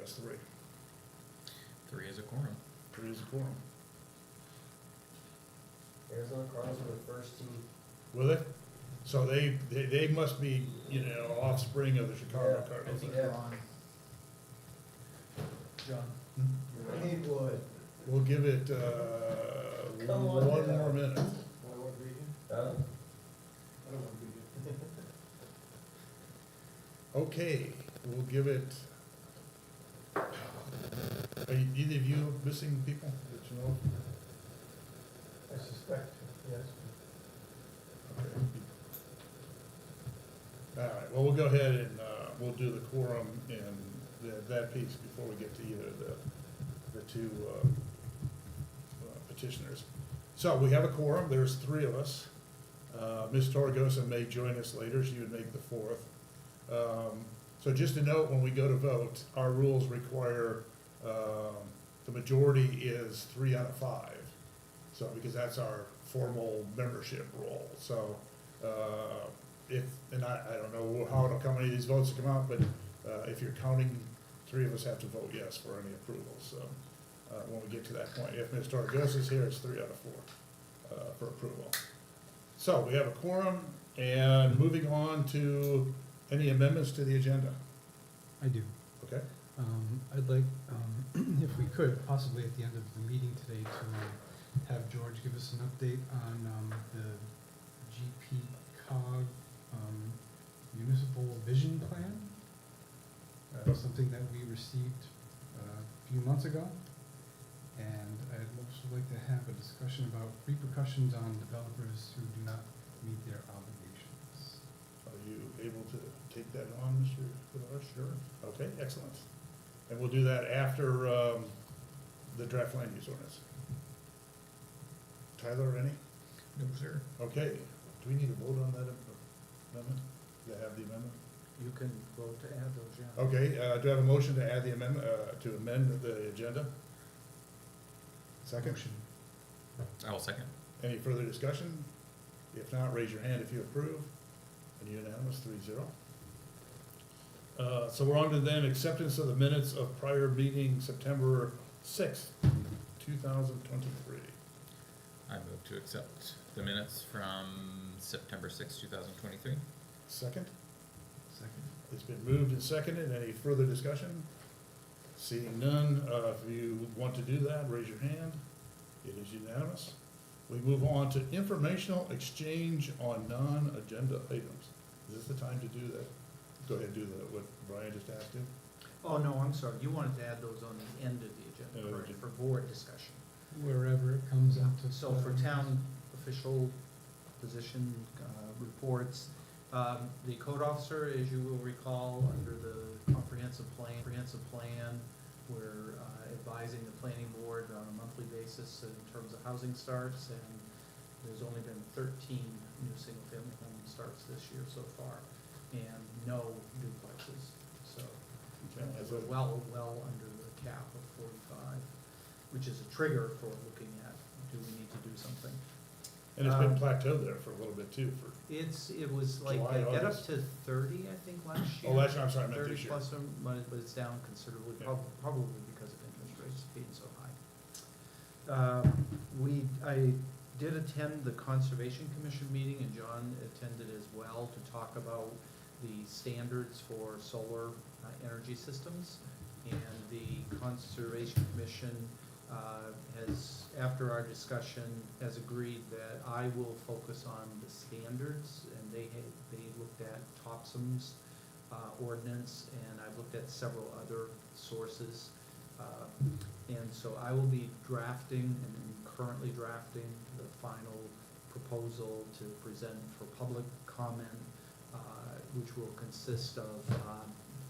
guess three. 3 is a quorum. Three is a quorum. Arizona Cardinals were the first team. Will they? So they must be, offspring of the Chicago Yeah, Cardinals. think Yeah. John. Haywood. We'll give it, Come on one now. more minute. I won't read you. Huh? I don't want to read you. Okay, we'll give it. Are either of you missing people that you know? I suspect, yes. Okay. All right, well, we'll go ahead and, we'll do the quorum and that piece before we get to either the two petitioners. So we have a quorum, there's three of us. Ms. Torregosa may join us later, she would make the fourth. So just a note, when we go to vote, our rules require, the majority is 3 out of 5. So, because that's our formal membership role, so, and I don't know how many of these votes will come out, but, if you're counting, 3 of us have to vote yes for any approval, so, when we get to that point. If Ms. Torregosa is here, it's 3 out of 4, for approval. So, we have a quorum, and moving on to any amendments to the agenda, I do. okay? I'd like, if we could, possibly at the end of the meeting today, to have George give us an update on the GP cog municipal vision plan. Something that we received a few months ago. And I'd also like to have a discussion about repercussions on developers who do not meet their obligations. Are you able to take that on, Mr. Goodall? Sure. Okay, excellent. And we'll do that after the draft land use ordinance. Tyler, any? No, sir. Okay, do we need to vote on that amendment? To have the amendment? You can vote to add those, yeah. Okay, do I have a motion to add the amendment, to amend the agenda? Second? Motion. I will second. Any further discussion? If not, raise your hand if you approve. And unanimous, 3-0. So we're on to then acceptance of the minutes of prior meeting, September 6th, 2023. I move to accept the minutes from September 6, 2023. Second? Second. It's been moved and seconded. Any further discussion? Seeing none, if you want to do that, raise your hand. It is unanimous. We move on to informational exchange on non-agenda items. Is this the time to do that? Go ahead and do what Brian just asked you. Oh, no, I'm sorry, you wanted to add those on the end of the agenda, Yeah, correct, for board discussion. Wherever it comes up to. So for town official position reports, the code officer, as you will recall, under the comprehensive plan, we're advising the planning board on a monthly basis in terms of housing starts, and there's only been 13 new single-family home starts this year so far, and no duplexes, so Okay, as we're a- well under the cap of 45, which is a trigger for looking at, do we need to do something? And it's been plateaued there for a little bit too, for, It was like, July, they get up August. to 30, I think, last year. oh, last year, I'm sorry, I meant this 30 year. plus, but it's down considerably, Yeah. probably because of interest rates being so high. I did attend the Conservation Commission meeting, and John attended as well, to talk about the standards for solar energy systems. And the Conservation Commission has, after our discussion, has agreed that I will focus on the standards, and they looked at Topsum's ordinance, and I've looked at several other sources. And so I will be drafting, and currently drafting, the final proposal to present for public comment, which will consist of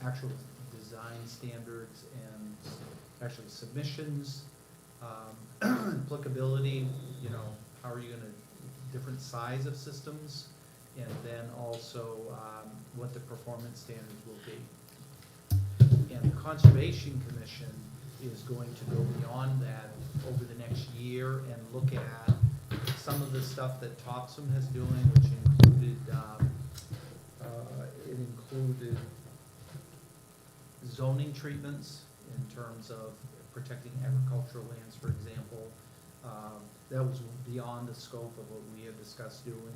actual design standards and actually submissions, applicability, how are you gonna, different size of systems, and then also what the performance standards will be. And the Conservation Commission is going to go beyond that over the next year and look at some of the stuff that Topsum has doing, which included zoning treatments in terms of protecting agricultural lands, for example. That was beyond the scope of what we had discussed doing.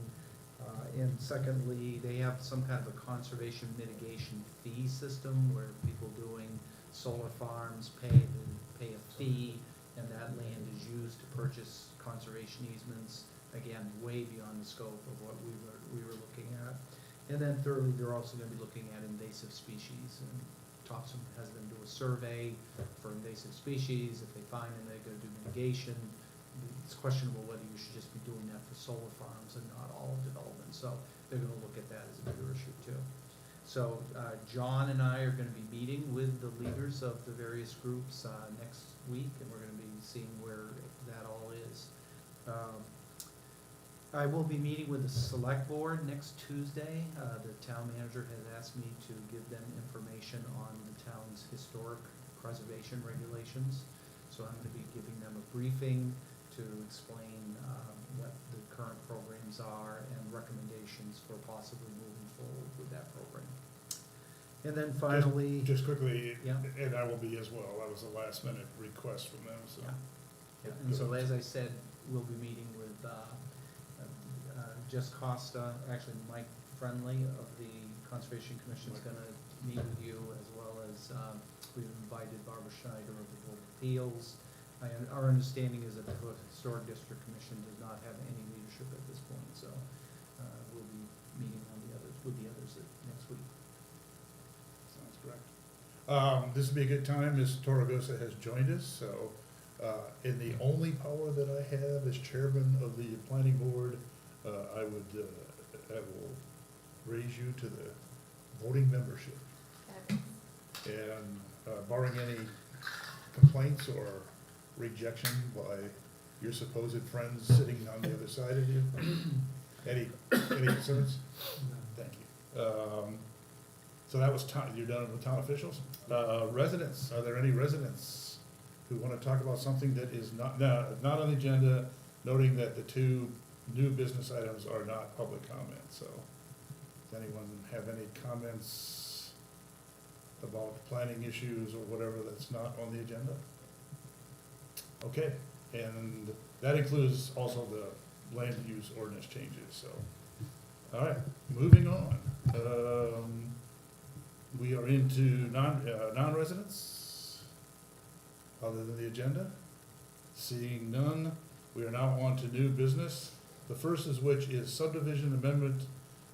And secondly, they have some kind of a conservation mitigation fee system where people doing solar farms pay a fee, and that land is used to purchase conservation easements, again, way beyond the scope of what we were looking at. And then thirdly, they're also gonna be looking at invasive species, and Topsom has them do a survey for invasive species. If they find them, they're gonna do mitigation. It's questionable whether you should just be doing that for solar farms and not all development, so they're gonna look at that as a bigger issue too. So, John and I are gonna be meeting with the leaders of the various groups, next week, and we're gonna be seeing where that all is. I will be meeting with the select board next Tuesday. The town manager has asked me to give them information on the town's historic preservation regulations. So I'm gonna be giving them a briefing to explain, what the current programs are and recommendations for possibly moving forward with that program. And then finally. Just quickly, Yeah. and I will be as well, that was a last minute request from them, so. Yeah, and so as I said, we'll be meeting with, Jess Costa, actually Mike Friendly of the Conservation Commission is gonna meet with you, as well as, we've invited Barbara Schneider of the Board of Appeals. Our understanding is that the Historic District Commission does not have any leadership at this point, so, we'll be meeting with the others next week. Sounds correct. This would be a good time, Ms. Torregosa has joined us, so, in the only power that I have as chairman of the planning board, I will raise you to the voting membership. And barring any complaints or rejection by your supposed friends sitting on the other side of you, any concerns? Thank you. So that was you're done with town officials. Residents, are there any residents who want to talk about something that is not on the agenda, noting that the two new business items are not public comment, so does anyone have any comments about planning issues or whatever that's not on the agenda? Okay, and that includes also the land use ordinance changes, so. All right, moving on. We are into non-residents, other than the agenda. Seeing none, we are now on to new business. The first is which is subdivision amendment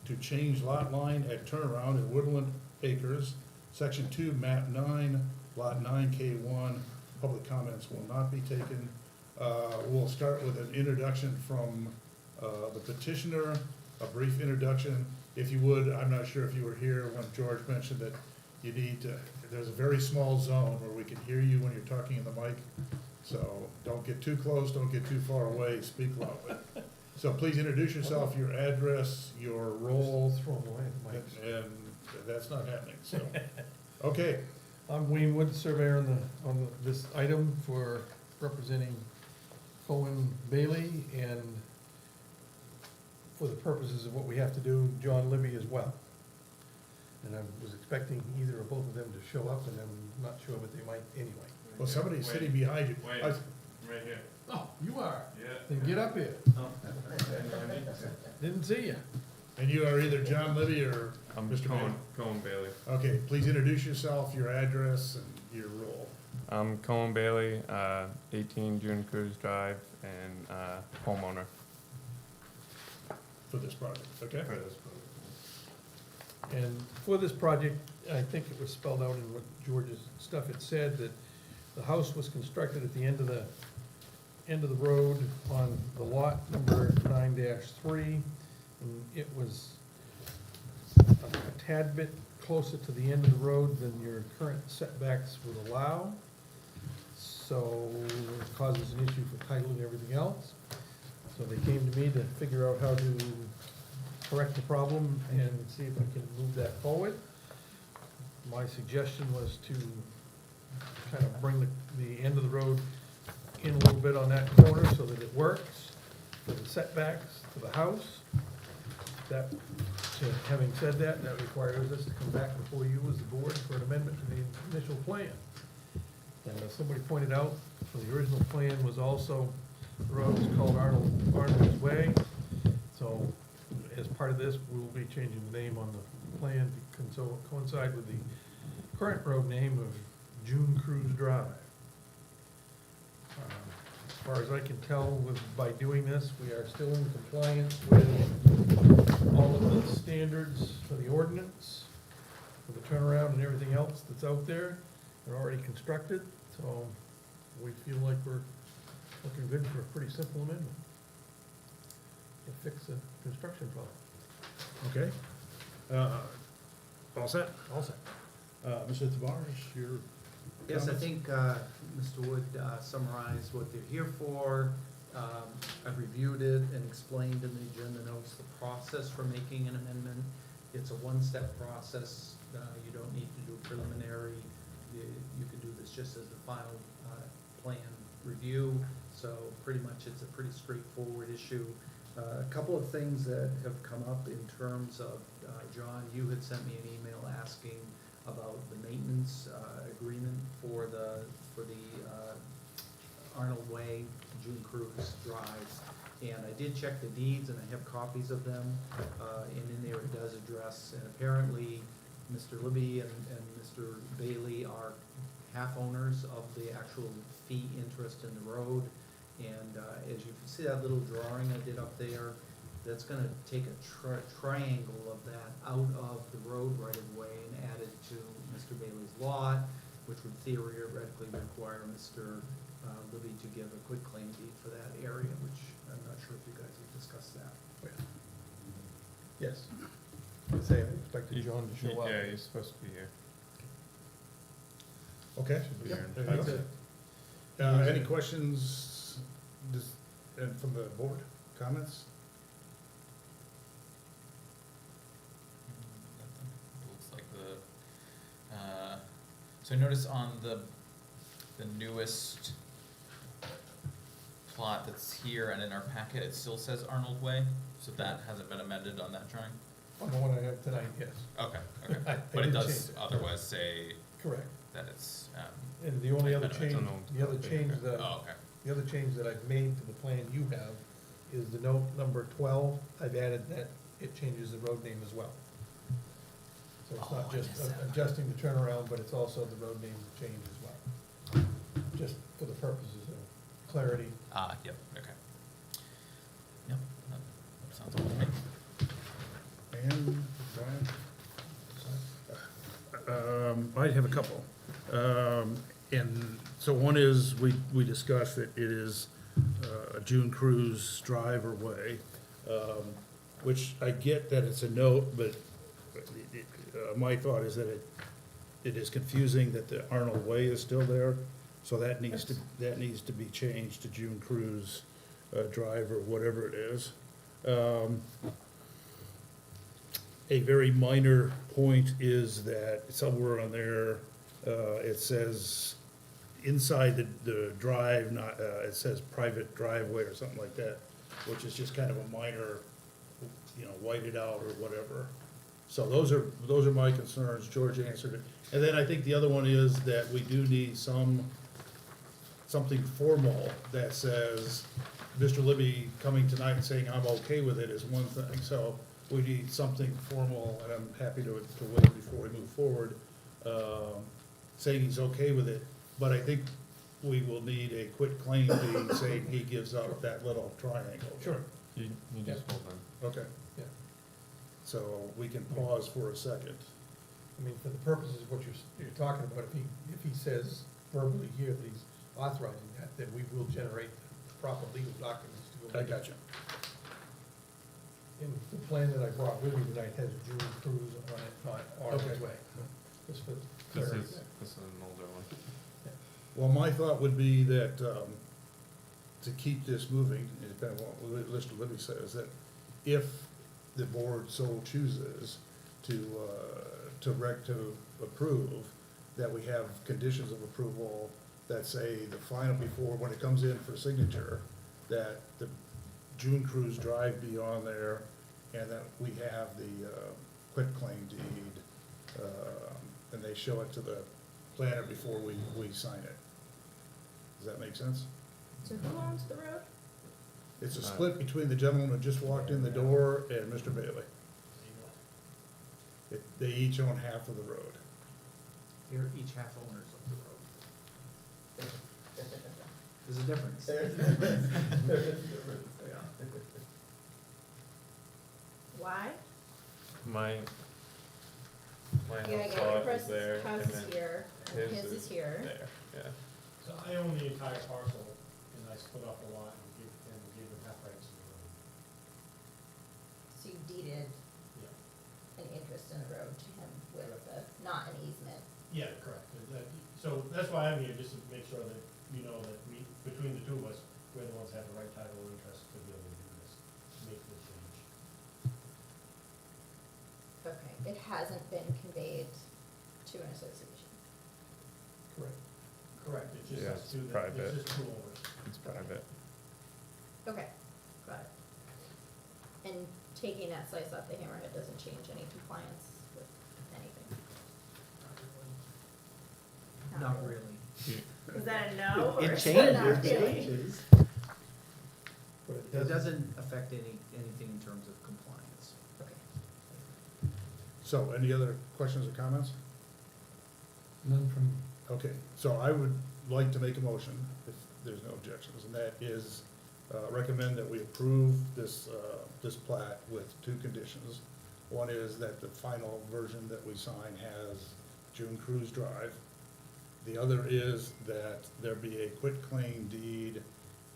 to change lot line at turnaround at Woodland Acres, section 2, map 9, lot 9K1. Public comments will not be taken. We'll start with an introduction from the petitioner, a brief introduction. If you would, I'm not sure if you were here when George mentioned that you need to, there's a very small zone where we can hear you when you're talking in the mic. So don't get too close, don't get too far away, speak loudly. So please introduce yourself, your address, your role, Throw them away, Mike. and that's not happening, so. Okay, I'm Wayne Wood, surveyor on this item for representing Cohen Bailey, and for the purposes of what we have to do, John Libby as well. And I was expecting either or both of them to show up, and I'm not sure, but they might anyway. well, somebody's sitting behind you. Wait, I- right here. Oh, you are? Yeah. Then get up here. Didn't see you. And you are either John Libby or I'm Mr. Cohen Bailey. Okay, please introduce yourself, your address, and your role I'm Cohen Bailey, 18 June Cruise Drive, and homeowner for this project, okay? for this. And for this project, I think it was spelled out in what George's stuff had said, that the house was constructed at the end of the road on the lot number 9-3, and it was a tad bit closer to the end of the road than your current setbacks would allow. So it causes an issue for title and everything else. So they came to me to figure out how to correct the problem and see if we can move that forward. My suggestion was to kind of bring the end of the road in a little bit on that corner so that it works for the setbacks to the house. That, having said that, that requires us to come back before you as the board for an amendment to the initial plan. And as somebody pointed out, the original plan was also, the road was called Arnold's Way. So as part of this, we will be changing the name on the plan to coincide with the current road name of June Cruise Drive. As far as I can tell, by doing this, we are still in compliance with all of the standards for the ordinance, for the turnaround and everything else that's out there. They're already constructed, so we feel like we're looking good for a pretty simple amendment to fix the construction problem. Okay. All set? All set. Mr. Tavares, your Yes, I comments? think Mr. Wood summarized what they're here for. I've reviewed it and explained in the agenda notes the process for making an amendment. It's a one-step process. You don't need to do preliminary. You can do this just as the final plan review. So pretty much it's a pretty straightforward issue. A couple of things that have come up in terms of, John, you had sent me an email asking about the maintenance agreement for the Arnold Way, June Cruise Drive. And I did check the deeds, and I have copies of them, and in there it does address, and apparently Mr. Libby and Mr. Bailey are half owners of the actual fee interest in the road. And as you can see that little drawing I did up there, that's gonna take a triangle of that out of the road right of way and add it to Mr. Bailey's lot, which would theoretically require Mr. Libby to give a quitclaim deed for that area, which I'm not sure if you guys have discussed that. Yes. I say I expected John to show up. Yeah, he's supposed to be here. Okay. Should be Yep, here. that's it. Any questions and from the board, comments? Looks like so I notice on the newest plot that's here and in our packet, it still says Arnold Way, so that hasn't been amended on that drawing? On the one I have tonight, yes. Okay, I okay, but it did does change it. otherwise say Correct. that it's, And the only other It's change, on the other change that, oh, okay. the other change that I've made to the plan you have is the note number 12. I've added that it changes the road name as well. So it's Oh, not I just missed that. adjusting the turnaround, but it's also the road name change as well. Just for the purposes of clarity. Yep, okay. Yep, that sounds good to me. And Brian? I have a couple. And so one is, we discussed that it is a June Cruise Drive or Way, which I get that it's a note, but my thought is that it is confusing that the Arnold Way is still there, so that needs to be changed to June Cruise Drive or whatever it is. A very minor point is that somewhere on there, it says inside the drive, not, it says private driveway or something like that, which is just kind of a minor, whited out or whatever. So those are my concerns. George answered it. And then I think the other one is that we do need something formal that says, Mr. Libby coming tonight and saying I'm okay with it is one thing. So we need something formal, and I'm happy to wait before we move forward, saying he's okay with it. But I think we will need a quitclaim deed saying he gives up that little triangle. Sure. You just hold on. Okay. Yeah. So we can pause for a second. I mean, for the purposes of what you're talking about, if he says verbally here that he's authorizing that, then we will generate the proper legal documents to go. I got you. And the plan that I brought with me tonight has June Cruise on it, not Arnold's Okay. Way. Just for This clarity. is an older one. Well, my thought would be that, to keep this moving, depending on what Mr. Libby says, that if the board so chooses to approve, that we have conditions of approval that say the final before, when it comes in for signature, that the June Cruise Drive be on there, and that we have the quitclaim deed, and they show it to the planner before we sign it. Does that make sense? So who owns the road? It's a split between the gentleman who just walked in the door and Mr. Bailey. They each own half of the road. They're each half owners of the road. There's a difference. Why? My Yeah, house yeah, lot your is there, house and is then here, and his his is is here. there, yeah. So I own the entire parcel, and I split off the lot and gave them half rights to the road. So you deeded Yeah. an interest in the road to him with a, not an easement. Yeah, correct. So that's why I'm here, just to make sure that you know that we, between the two of us, we're the ones that have the right title and interest to be able to do this, make the change. Okay, it hasn't been conveyed to an association. Correct. Correct, it's just Yeah, us it's two, private. it's just two owners. It's private. Okay, got it. And taking that slice off the hammerhead doesn't change any compliance with anything? Not really. Is that a no, or It is that not changes. really? But It doesn't affect anything in terms of compliance. Okay. So, any other questions or comments? None from, Okay, so I would like to make a motion, if there's no objections, and that is, recommend that we approve this, this plat with two conditions. One is that the final version that we sign has June Cruise Drive. The other is that there be a quitclaim deed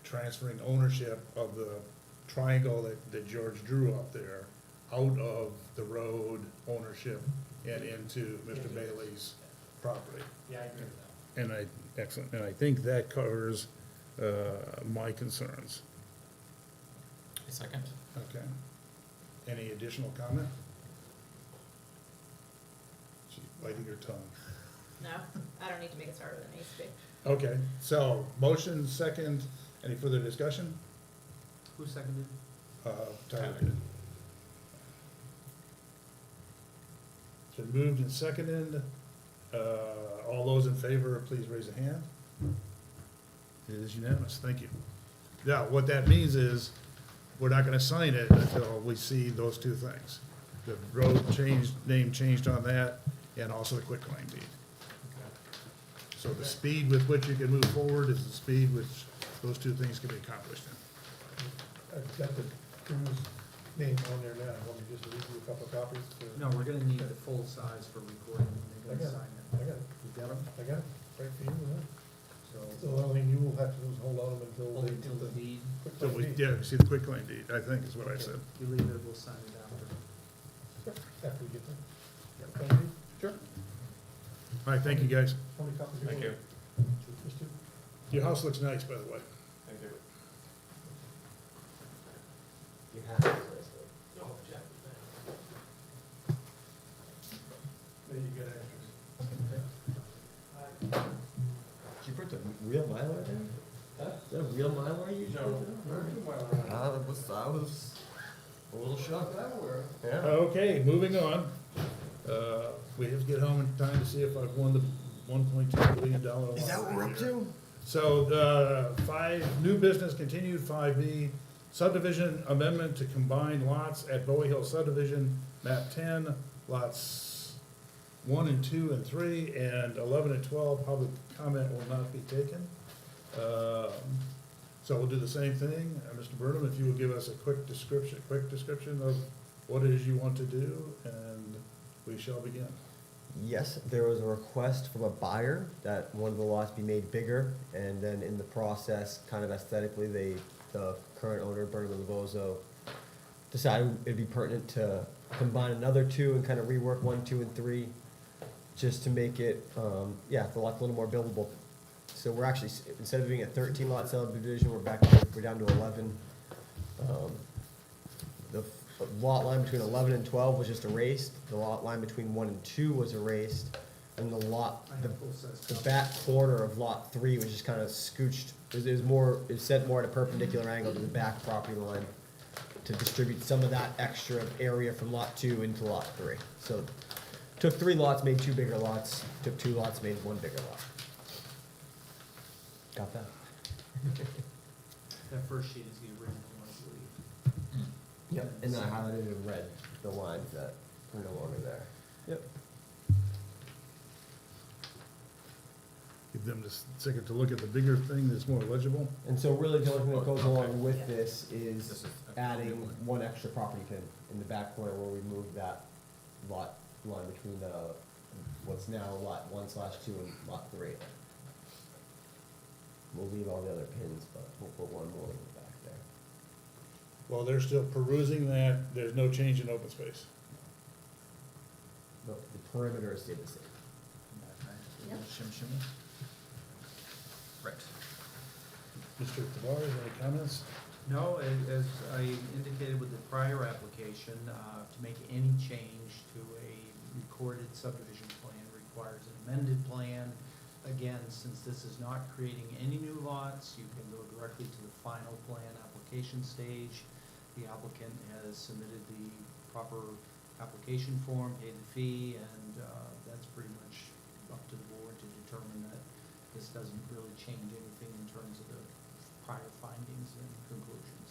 transferring ownership of the triangle that George drew up there out of the road ownership and into Mr. Bailey's property. Yeah, I agree with that. And excellent, and I think that covers, my concerns. A second. Okay. Any additional comment? She's biting her tongue. No, I don't need to make it harder than it needs to be. Okay, so, motion, second, any further discussion? Who seconded? Tyler did. It's been moved and seconded. All those in favor, please raise a hand. It is unanimous, thank you. Now, what that means is, we're not gonna sign it until we see those two things. The road changed, name changed on that, and also the quitclaim deed. So the speed with which you can move forward is the speed which those two things can be accomplished in. I've got the Cruise name on there now, want me just to leave you a couple of copies? to- No, we're gonna need the full size for recording when I they're got gonna it, sign I it. got it, You got them? I got it, right for you, huh? So So, the only thing you will have to do is hold on them until hold they. until the deed, So we, yeah, see the quitclaim deed, I think is what I said. you leave it, we'll sign it after. After we get them. Yep. Thank you. Sure. All right, thank you, guys. How many copies? Thank you. Just two? Your house looks nice, by the way. Thank you. You have to. There you get extras. Did you put the real Mylar there? Huh? Is that a real Mylar you just put there? No. I was a little shocked. Yeah. Okay, moving on. We have to get home in time to see if I've won the $1.2 billion lottery. Is that what we're up to? So, new business continued, 5B, subdivision amendment to combine lots at Bowie Hill subdivision, map 10, lots 1 and 2 and 3, and 11 and 12, public comment will not be taken. So we'll do the same thing. Mr. Burnham, if you will give us a quick description of what it is you want to do, and we shall begin. Yes, there was a request from a buyer that one of the lots be made bigger, and then in the process, kind of aesthetically, the current owner, Bernard Lavozo, decided it'd be pertinent to combine another two and kind of rework 1, 2, and 3, just to make it, the lot a little more buildable. So we're actually, instead of doing a 13 lot subdivision, we're down to 11. The lot line between 11 and 12 was just erased. The lot line between 1 and 2 was erased. And I have full size the copies. back corner of lot 3 was just kind of scooched. It was set more at a perpendicular angle to the back property line to distribute some of that extra area from lot 2 into lot 3. So took 3 lots, made 2 bigger lots, took 2 lots, made 1 bigger lot. Got that? That first sheet is the original one, I believe. Yep, and I highlighted in red the lines that are no longer there. Yep. Give them just a second to look at the bigger thing that's more legible. And so really the only thing that goes Okay. along with this This is is a adding new one. one extra property pin in the back corner where we moved that lot line between what's now lot 1/2 and lot 3. We'll leave all the other pins, but we'll put one more in the back there. While they're still perusing that, there's no change in open space. No, the perimeter is stayed the same. Yep. Shim shimmy. Right. Mr. Tavares, any comments? No, as I indicated with the prior application, to make any change to a recorded subdivision plan requires an amended plan. Again, since this is not creating any new lots, you can go directly to the final plan application stage. The applicant has submitted the proper application form, paid the fee, and that's pretty much up to the board to determine that this doesn't really change anything in terms of the prior findings and conclusions.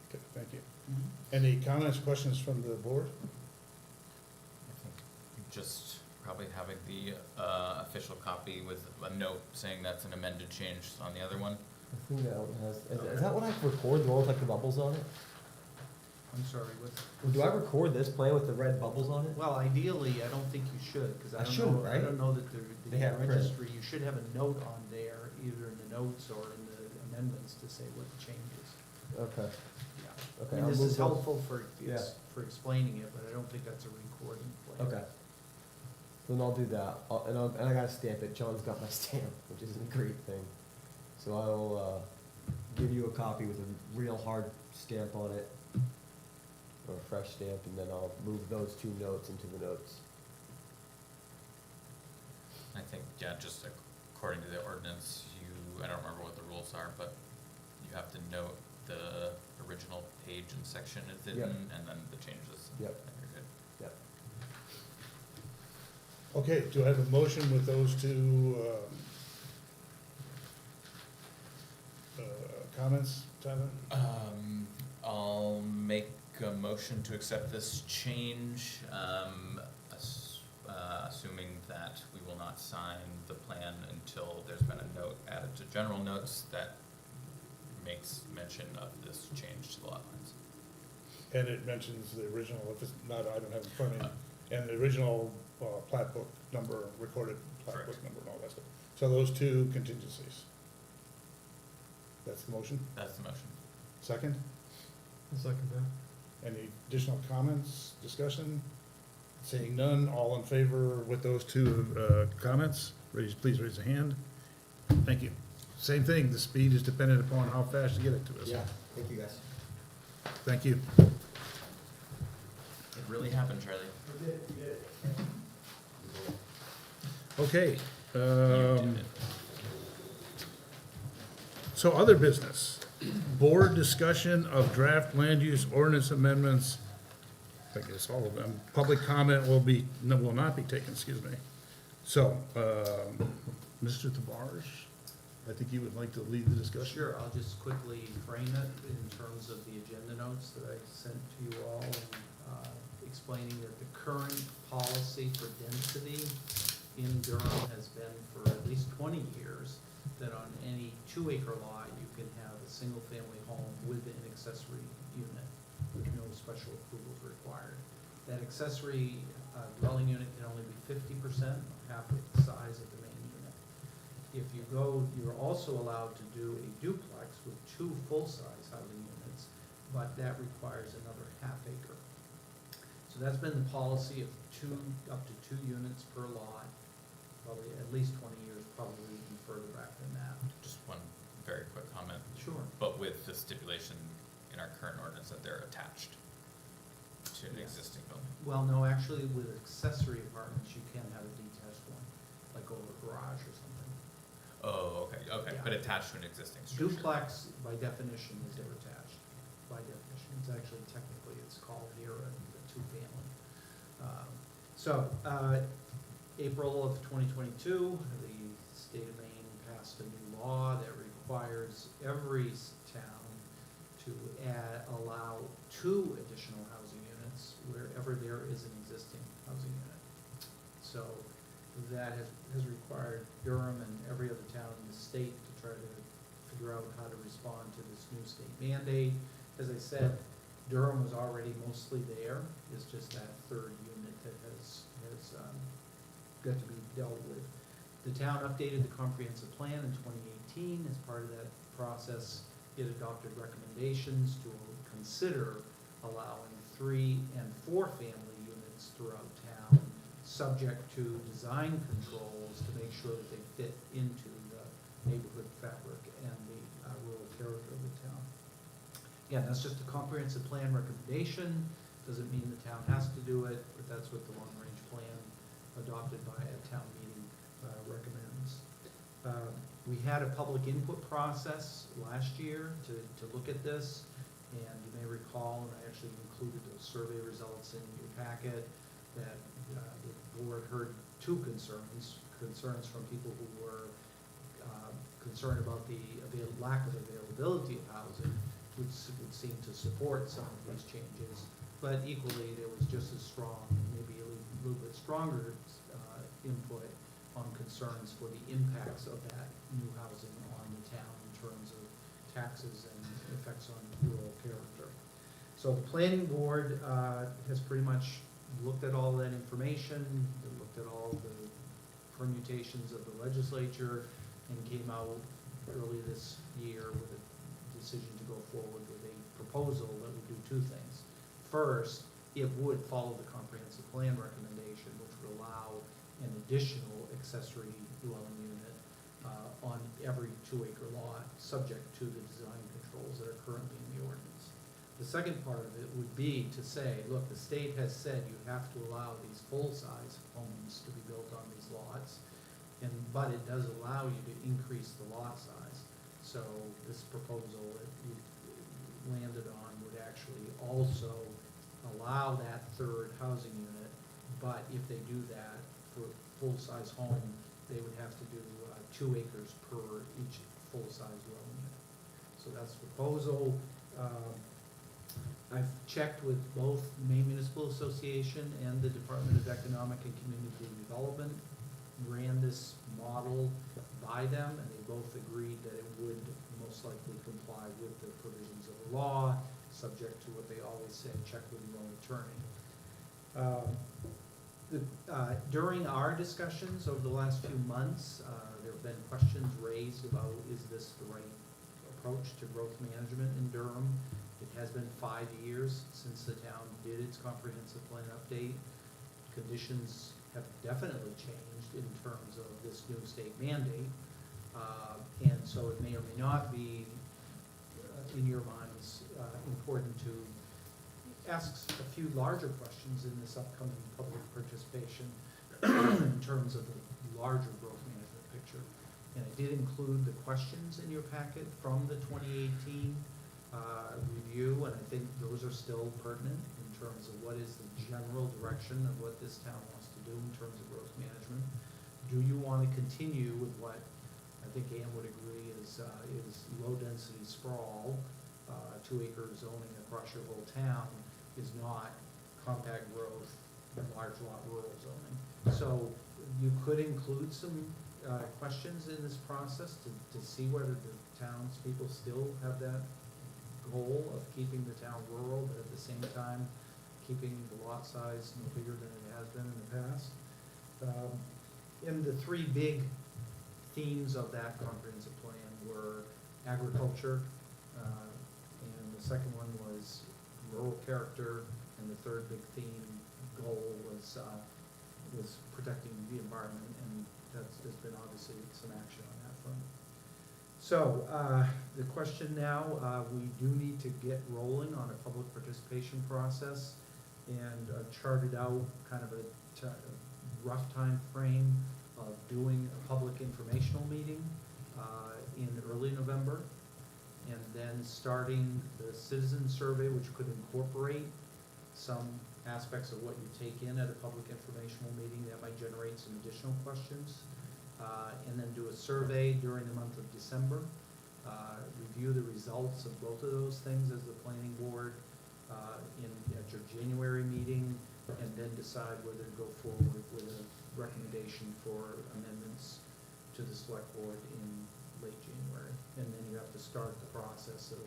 Okay, thank you. Any comments, questions from the board? I think just probably having the official copy with a note saying that's an amended change on the other one. I think that one has, is that what I record, the one with like the bubbles on it? I'm sorry, what? Or do I record this plan with the red bubbles on it? Well, ideally, I don't think you should, because I I don't shouldn't, know, I right? don't know that They the have print. registry, you should have a note on there, either in the notes or in the amendments to say what the change is. Okay, Yeah. Okay, I mean, I'll this move is those. helpful for, Yeah. for explaining it, but I don't think that's a recording plan. okay. Then I'll do that, and I gotta stamp it, John's got my stamp, which isn't a great thing. So I'll, give you a copy with a real hard stamp on it, or a fresh stamp, and then I'll move those two notes into the notes. I think, yeah, just according to the ordinance, I don't remember what the rules are, but you have to note the original page and section it's in, Yep. and then the changes. Yep. And you're good. Yep. Okay, do I have a motion with those two, comments, Tyler? I'll make a motion to accept this change, assuming that we will not sign the plan until there's been a note added to general notes that makes mention of this change to the lot lines. And it mentions the original, if it's not, I don't have it in front of me, and the original, plat book number, recorded plat book Correct. number and all that stuff. So those two contingencies. That's the motion? That's the motion. Second? I'll second that. Any additional comments, discussion? Seeing none, all in favor with those two, comments, please raise a hand. Thank you. Same thing, the speed is dependent upon how fast you get it to us. Yeah, thank you guys. Thank you. It really happened, Charlie. Okay, You did it. so other business, board discussion of draft land use ordinance amendments. I guess all of them, public comment will not be taken, excuse me. So, Mr. Tavares, I think you would like to lead the discussion. Sure, I'll just quickly frame it in terms of the agenda notes that I sent to you all, explaining that the current policy for density in Durham has been for at least 20 years, that on any 2-acre lot, you can have a single-family home with an accessory unit, with no special approvals required. That accessory dwelling unit can only be 50%, half the size of the main unit. If you go, you're also allowed to do a duplex with 2 full-size housing units, but that requires another half acre. So that's been the policy of up to 2 units per lot, probably at least 20 years, probably even further back than that. Just one very quick comment. Sure. But with the stipulation in our current ordinance that they're attached to an Yes. existing building. Well, no, actually, with accessory apartments, you can have a detached one, like over a garage or something. Oh, okay, Yeah. but attached to an existing structure. Duplex, by definition, is they're attached, by definition. It's actually, technically, it's called here a two-family. April of 2022, the state of Maine passed a new law that requires every town to allow 2 additional housing units wherever there is an existing housing unit. So that has required Durham and every other town in the state to try to figure out how to respond to this new state mandate. As I said, Durham was already mostly there, it's just that 3rd unit that has got to be dealt with. The town updated the comprehensive plan in 2018. As part of that process, it adopted recommendations to consider allowing 3 and 4 family units throughout town, subject to design controls to make sure that they fit into the neighborhood fabric and the rural character of the town. Again, that's just a comprehensive plan recommendation, doesn't mean the town has to do it, but that's what the long-range plan adopted by a town meeting recommends. We had a public input process last year to look at this, and you may recall, and I actually included those survey results in your packet, that the board heard 2 concerns from people who were concerned about the lack of availability of housing, which would seem to support some of these changes, but equally there was just as strong, maybe a little bit stronger input on concerns for the impacts of that new housing on the town in terms of taxes and effects on rural character. So the planning board has pretty much looked at all that information, they looked at all the permutations of the legislature, and came out early this year with a decision to go forward with a proposal that would do 2 things. First, it would follow the comprehensive plan recommendation, which would allow an additional accessory dwelling unit on every 2-acre lot, subject to the design controls that are currently in the ordinance. The second part of it would be to say, look, the state has said you have to allow these full-size homes to be built on these lots, but it does allow you to increase the lot size. So this proposal that you landed on would actually also allow that 3rd housing unit, but if they do that for full-size home, they would have to do 2 acres per each full-size dwelling unit. So that's the proposal. I've checked with both Maine Municipal Association and the Department of Economic and Community Development, ran this model by them, and they both agreed that it would most likely comply with the provisions of the law, subject to what they always say, check with your own attorney. During our discussions over the last few months, there have been questions raised about, is this the right approach to growth management in Durham? It has been 5 years since the town did its comprehensive plan update. Conditions have definitely changed in terms of this new state mandate, and so it may or may not be, in your minds, important to ask a few larger questions in this upcoming public participation in terms of the larger growth management picture. And I did include the questions in your packet from the 2018 review, and I think those are still pertinent in terms of what is the general direction of what this town wants to do in terms of growth management. Do you want to continue with what I think Ann would agree is low-density sprawl, 2-acre zoning across your whole town is not compact growth and large lot rural zoning. So you could include some questions in this process to see whether the townspeople still have that goal of keeping the town rural, but at the same time keeping the lot size no bigger than it has been in the past. And the 3 big themes of that comprehensive plan were agriculture, and the second one was rural character, and the 3rd big theme goal was protecting the environment, and there's been obviously some action on that front. So the question now, we do need to get rolling on a public participation process, and charted out kind of a rough time frame of doing a public informational meeting in early November, and then starting the citizen survey, which could incorporate some aspects of what you take in at a public informational meeting that might generate some additional questions, and then do a survey during the month of December, review the results of both of those things as the planning board at your January meeting, and then decide whether to go forward with a recommendation for amendments to the select board in late January. And then you have to start the process of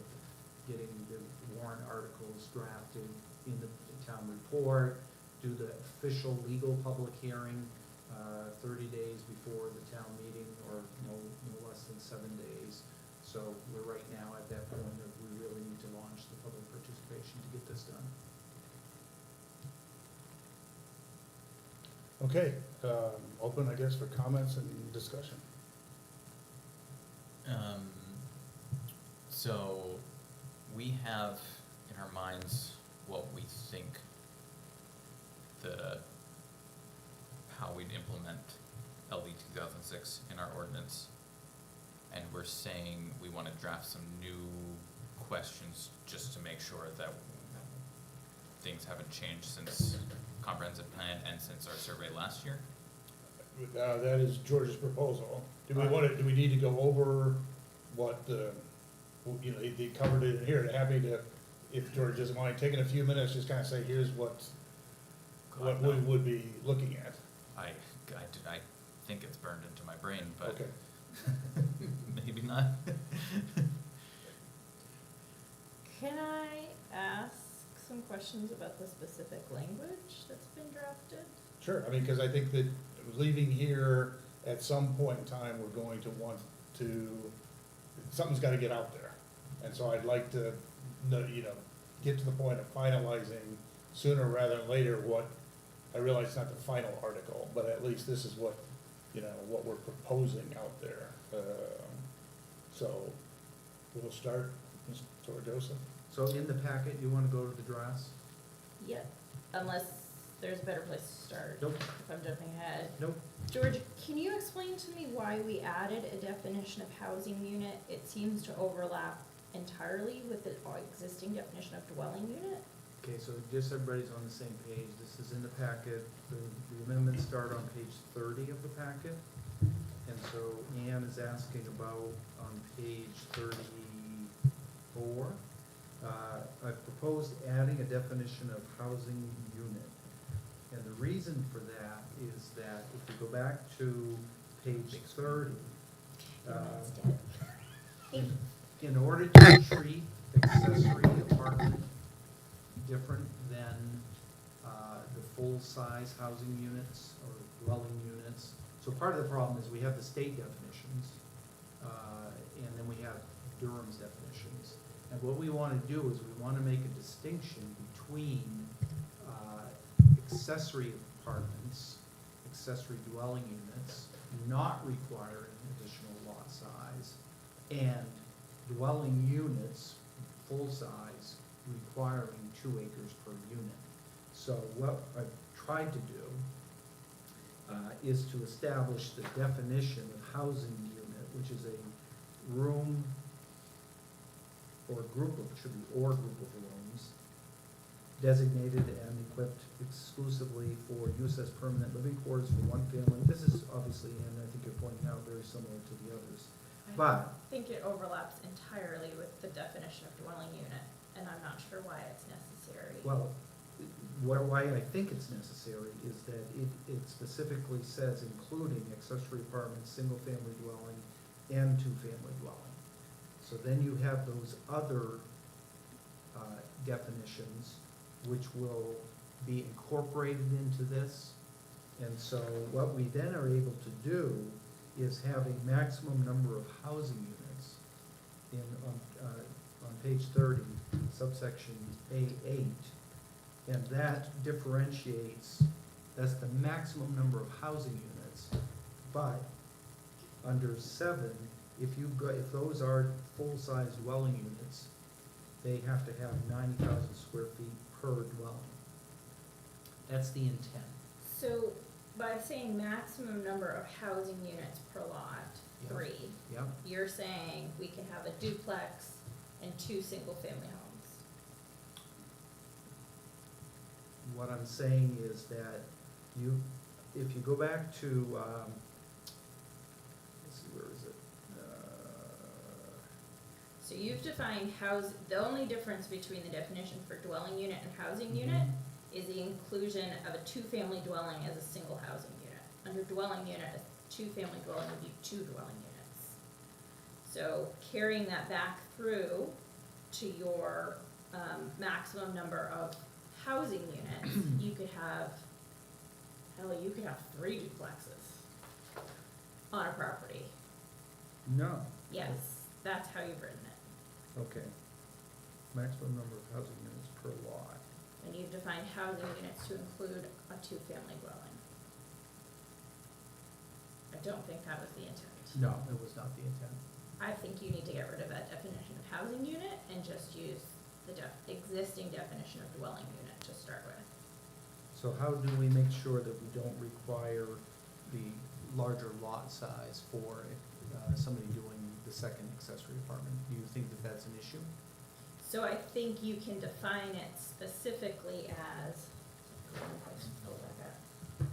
getting the warrant articles drafted in the town report, do the official legal public hearing 30 days before the town meeting, or no less than 7 days. So we're right now at that point of we really need to launch the public participation to get this done. Okay, open, I guess, for comments and discussion. So we have in our minds what we think how we'd implement LD 2006 in our ordinance. And we're saying we want to draft some new questions just to make sure that things haven't changed since comprehensive plan and since our survey last year. That is George's proposal. Do we need to go over what they covered it in here? Happy to, if George doesn't mind, taking a few minutes, just kind of say, here's what we would be looking at. I think it's burned into my brain, but Okay. maybe not. Can I ask some questions about the specific language that's been drafted? Sure, I mean, because I think that leaving here, at some point in time, we're going to want to, something's gotta get out there. And so I'd like to, get to the point of finalizing sooner rather than later what, I realize it's not the final article, but at least this is what, what we're proposing out there. So, we'll start, Ms. Torregosa. So in the packet, you want to go to the drafts? Yep. Unless there's a better place to start. Nope. If I'm jumping ahead. Nope. George, can you explain to me why we added a definition of housing unit? It seems to overlap entirely with the existing definition of dwelling unit. Okay, so just so everybody's on the same page, this is in the packet. The amendments start on page 30 of the packet. And so Ann is asking about on page 34. I've proposed adding a definition of housing unit. And the reason for that is that if you go back to page 30, That's dead. in order to treat accessory apartment different than the full-size housing units or dwelling units. So part of the problem is we have the state definitions, and then we have Durham's definitions. And what we want to do is we want to make a distinction between accessory apartments, accessory dwelling units, not requiring additional lot size, and dwelling units, full size, requiring 2 acres per unit. So what I've tried to do is to establish the definition of housing unit, which is a room or group of rooms designated and equipped exclusively for use as permanent living quarters for one family. This is obviously, and I think you're pointing out, very similar to the others. But I think it overlaps entirely with the definition of dwelling unit, and I'm not sure why it's necessary. well, why I think it's necessary is that it specifically says including accessory apartments, single-family dwelling, and 2-family dwelling. So then you have those other definitions which will be incorporated into this. And so what we then are able to do is have a maximum number of housing units on page 30, subsection A8. And that differentiates, that's the maximum number of housing units. But under 7, if those are full-size dwelling units, they have to have 90,000 square feet per dwelling. That's the intent. So by saying maximum number of housing units per lot, Yeah. 3, Yep. you're saying we can have a duplex and 2 single-family homes. What I'm saying is that if you go back to, let's see, where is it? So you've defined the only difference between the definition for dwelling unit and housing unit is the inclusion of a two-family dwelling as a single housing unit. Under dwelling unit, a two-family dwelling would be two dwelling units. So carrying that back through to your, maximum number of housing units, you could have 3 duplexes on a property. No. Yes, that's how you've written it. Okay. Maximum number of housing units per lot. And you've defined housing units to include a two-family dwelling. I don't think that was the intent. No, it was not the intent. I think you need to get rid of that definition of housing unit and just use the existing definition of dwelling unit to start with. So how do we make sure that we don't require the larger lot size for somebody doing the second accessory apartment? Do you think that that's an issue? So I think you can define it specifically as, pull back up.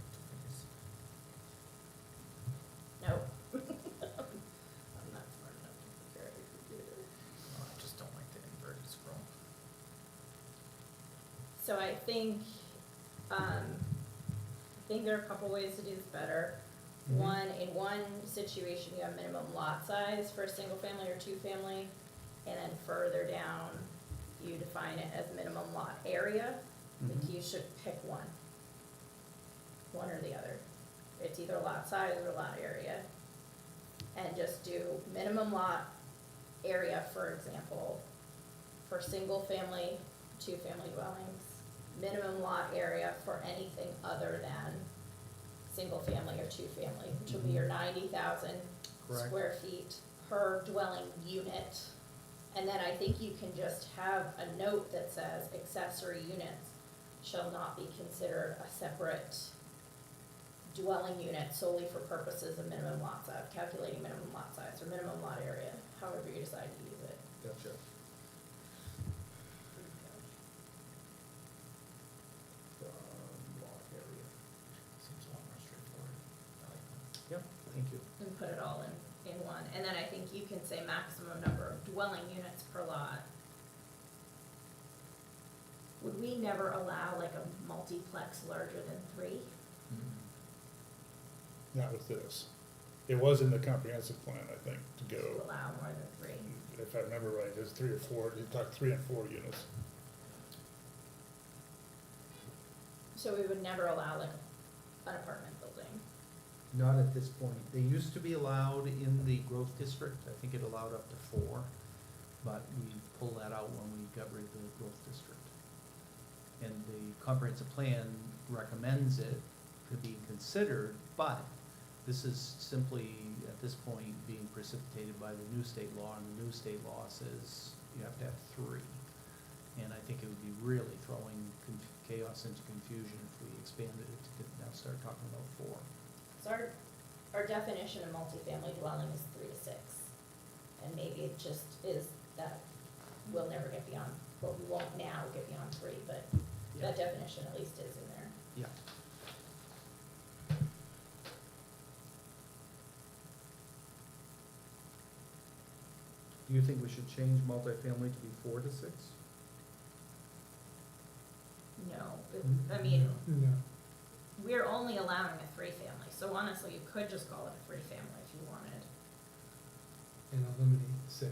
No. I'm not smart enough to figure out your computer. Oh, I just don't like the inverted scroll. So I think there are a couple ways to do this better. One, in one situation, you have minimum lot size for a single family or two family, and then further down, you define it as minimum lot area. Like you should pick one or the other. It's either lot size or lot area. And just do minimum lot area, for example, for single family, two family dwellings. Minimum lot area for anything other than single family or two family, which will be your 90,000 Correct. square feet per dwelling unit. And then I think you can just have a note that says accessory units shall not be considered a separate dwelling unit solely for purposes of minimum lot size, calculating minimum lot size or minimum lot area, however you decide to use it. Gotcha. Lot area. Seems a lot more straightforward. I like that. Yep, thank you. And put it all in one. And then I think you can say maximum number of dwelling units per lot. Would we never allow like a multiplex larger than 3? Not with this. It was in the comprehensive plan, I think, to To go, allow more than 3? if I remember right, there's 3 or 4, you talked 3 and 4 units. So we would never allow like an apartment building? Not at this point. They used to be allowed in the growth district. I think it allowed up to 4, but we pulled that out when we got rid of the growth district. And the comprehensive plan recommends it to be considered, but this is simply, at this point, being precipitated by the new state law, and the new state law says you have to have 3. And I think it would be really throwing chaos into confusion if we expanded it to now start talking about 4. So our definition of multifamily dwelling is 3 to 6. And maybe it just is that we'll never get beyond, well, we won't now get beyond 3, but that definition at least is in there. Yeah. Do you think we should change multifamily to be 4 to 6? No, I mean, No. we're only allowing a 3-family, so honestly, you could just call it a 3-family if you wanted. And eliminate 6.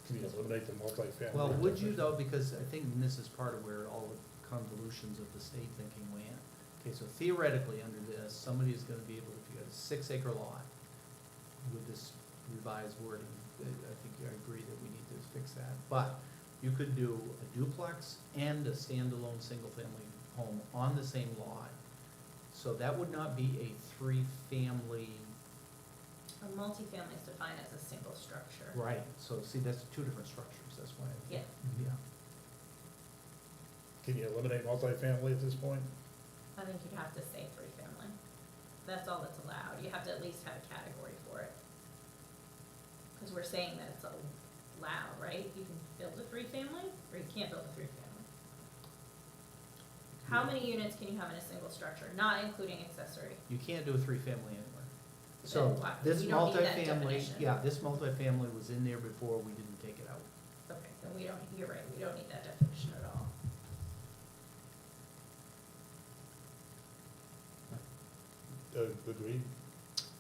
Can you eliminate the multifamily? Well, would you though, because I think this is part of where all the convolutions of the state thinking went. Okay, so theoretically, under this, somebody is gonna be able, if you got a 6-acre lot, with this revised wording, I think I agree that we need to fix that. But you could do a duplex and a standalone single-family home on the same lot. So that would not be a 3-family. A multifamily is defined as a single structure. Right, so see, that's 2 different structures, that's why. Yeah. Yeah. Can you eliminate multifamily at this point? I think you'd have to say 3-family. That's all that's allowed. You have to at least have a category for it. Because we're saying that it's allowed, right? You can build a 3-family, or you can't build a 3-family. How many units can you have in a single structure, not including accessory? You can't do a 3-family anywhere. So then why, this we don't need that multifamily, definition. yeah, this multifamily was in there before, we didn't take it out. Okay, then we don't, you're right, we don't need that definition at all. Agreed.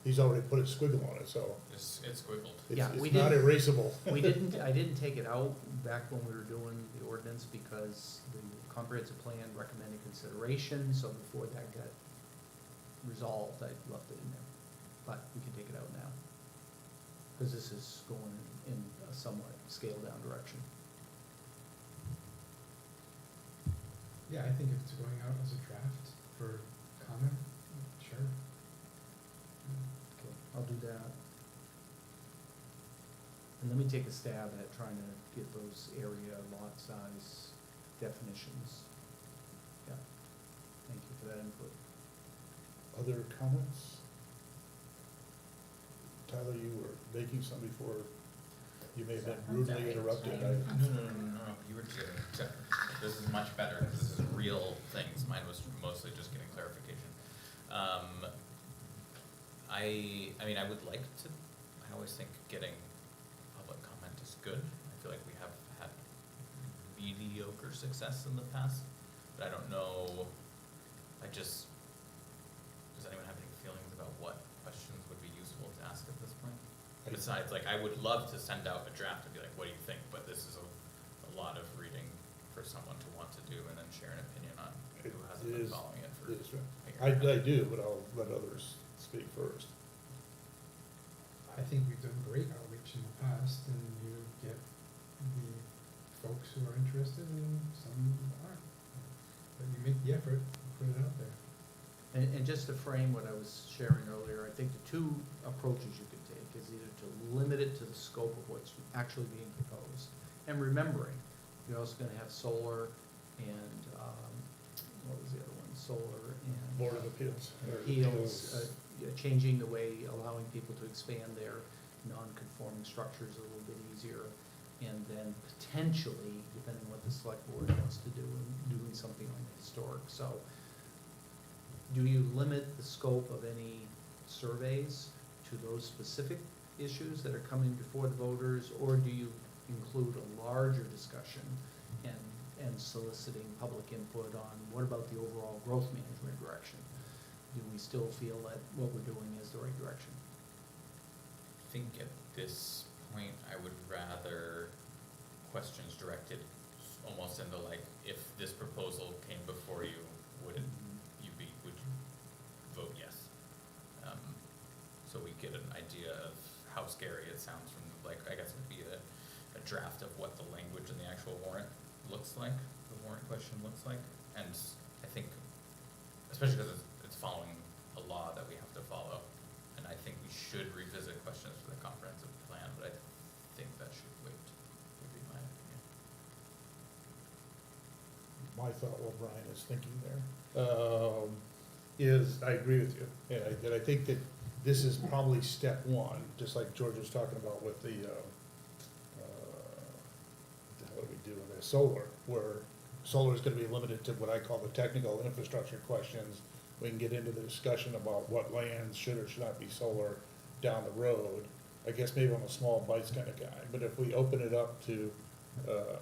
He's already put a squiggle on it, so It's squiggled. Yeah, we it's not didn't- erasable. I didn't take it out back when we were doing the ordinance because the comprehensive plan recommended consideration, so before that got resolved, I left it in there. But we can take it out now. Cause this is going in a somewhat scaled down direction. Yeah, I think if it's going out as a draft for comment, sure. Okay, I'll do that. And let me take a stab at trying to get those area lot size definitions. Yeah, thank you for that input. Other comments? Tyler, you were making some before, you may have been I'm rudely sorry. interrupted. No, you were good. This is much better, because this is real things, mine was mostly just getting clarification. I mean, I would like to, I always think getting public comment is good. I feel like we have had mediocre success in the past, but I don't know, does anyone have any feelings about what questions would be useful to ask at this point? Besides, like, I would love to send out a draft and be like, what do you think, but this is a lot of reading for someone to want to do and then share an opinion on who hasn't It been is- following it for. it is, a year. I do, but I'll let others speak first. I think we've done great outreach in the past, and you get the folks who are interested and some who aren't. But you make the effort, you put it out there. And just to frame what I was sharing earlier, I think the two approaches you could take is either to limit it to the scope of what's actually being proposed. And remembering, you're also gonna have solar and, what was the other one? Solar and. Board of Appeals. or Appeals, changing the way, allowing people to expand their non-conforming structures a little bit easier. And then potentially, depending on what the select board wants to do, doing something on the historic. So do you limit the scope of any surveys to those specific issues that are coming before the voters? Or do you include a larger discussion and soliciting public input on what about the overall growth management direction? Do we still feel that what we're doing is the right direction? I think at this point, I would rather questions directed almost into like, if this proposal came before you, would you vote yes? So we get an idea of how scary it sounds from, like, I guess it would be a draft of what the language in the actual warrant looks like, the warrant question looks like. And I think, especially because it's following a law that we have to follow, and I think we should revisit questions for the comprehensive plan, but I think that should wait, would be my opinion. My thought, what Brian is thinking there, is, I agree with you, and I think that this is probably step one, just like George was talking about with the, what do we do with the solar, where solar is gonna be limited to what I call the technical infrastructure questions. We can get into the discussion about what lands should or should not be solar down the road. I guess maybe I'm a small bites kind of guy, but if we open it up to,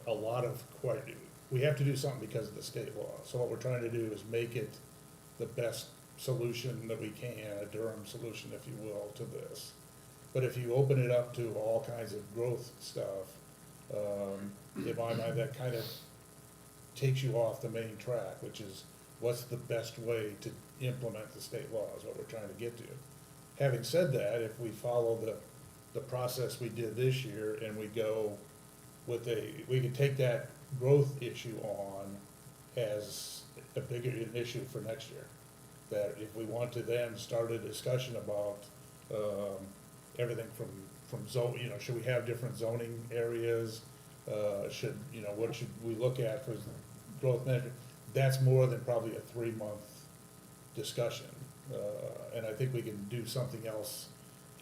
a lot of we have to do something because of the state law. So what we're trying to do is make it the best solution that we can, a Durham solution, if you will, to this. But if you open it up to all kinds of growth stuff, in my mind, that kind of takes you off the main track, which is what's the best way to implement the state law is what we're trying to get to. Having said that, if we follow the process we did this year and we go with we can take that growth issue on as a bigger issue for next year. That if we want to then start a discussion about, everything from zone, should we have different zoning areas? What should we look at for growth management? That's more than probably a 3-month discussion. And I think we can do something else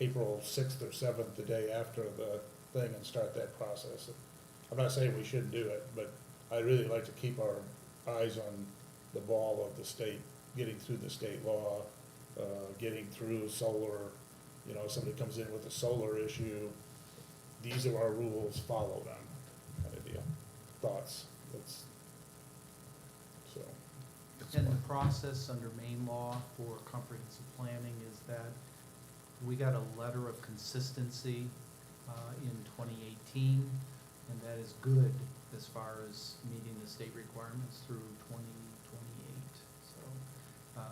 April 6th or 7th, the day after the thing, and start that process. I'm not saying we shouldn't do it, but I'd really like to keep our eyes on the ball of the state, getting through the state law, getting through solar, you know, somebody comes in with a solar issue, these are our rules, follow them, kind of deal. Thoughts? That's, so. And the process under Maine law for comprehensive planning is that we got a letter of consistency in 2018, and that is good as far as meeting the state requirements through 2028. So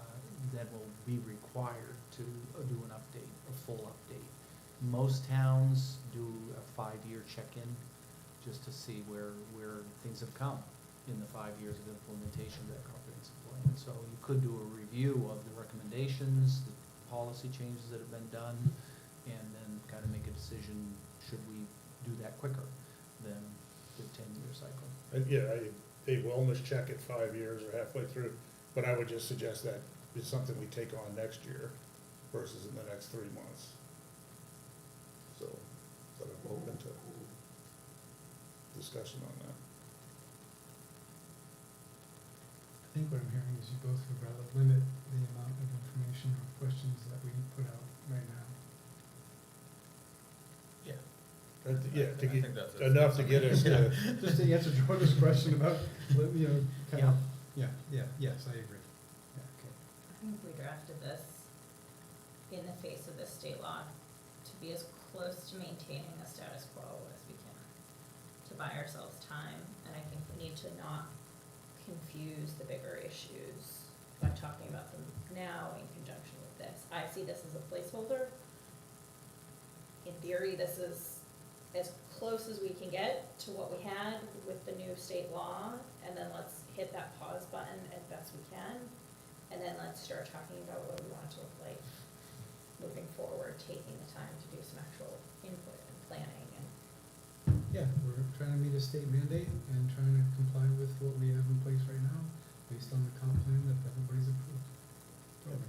then we'll be required to do an update, a full update. Most towns do a 5-year check-in just to see where things have come in the 5 years of implementation of that comprehensive plan. So you could do a review of the recommendations, the policy changes that have been done, and then kind of make a decision, should we do that quicker than the 10-year cycle? And yeah, a wellness check at 5 years or halfway through, but I would just suggest that it's something we take on next year versus in the next 3 months. So, but I'm open to discussion on that. I think what I'm hearing is you both would rather limit the amount of information or questions that we put out right now. Yeah. Yeah, to I get, think that's a- enough to get us to, Just to answer George's question about, you know, kind of, yes, I agree. Yeah, okay. I think we drafted this in the face of this state law to be as close to maintaining the status quo as we can, to buy ourselves time, and I think we need to not confuse the bigger issues by talking about them now in conjunction with this. I see this as a placeholder. In theory, this is as close as we can get to what we had with the new state law, and then let's hit that pause button as best we can, and then let's start talking about what we want it to look like moving forward, taking the time to do some actual input and planning and Yeah, we're trying to meet a state mandate and trying to comply with what we have in place right now, based on the comp plan that everybody's approved.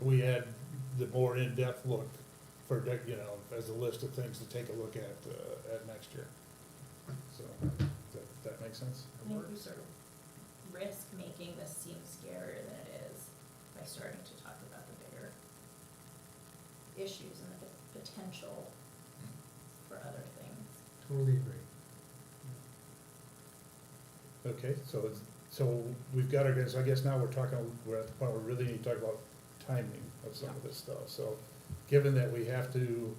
we had the more in-depth look for, you know, as a list of things to take a look at next year. So, that makes sense? I think we sort of risk making this seem scarier than it is by starting to talk about the bigger issues and the potential for other things. Totally agree. Okay, so we've got our, so I guess now we're at the point where we really need to talk about timing of some of this stuff. So, given that we have to,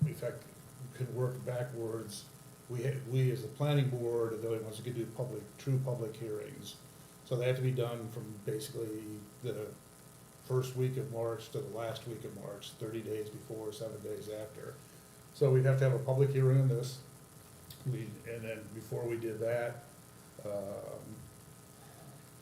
in fact, could work backwards, we as the planning board are the only ones who could do true public hearings. So they have to be done from basically the first week of March to the last week of March, 30 days before, 7 days after. So we'd have to have a public hearing on this. And then before we did that,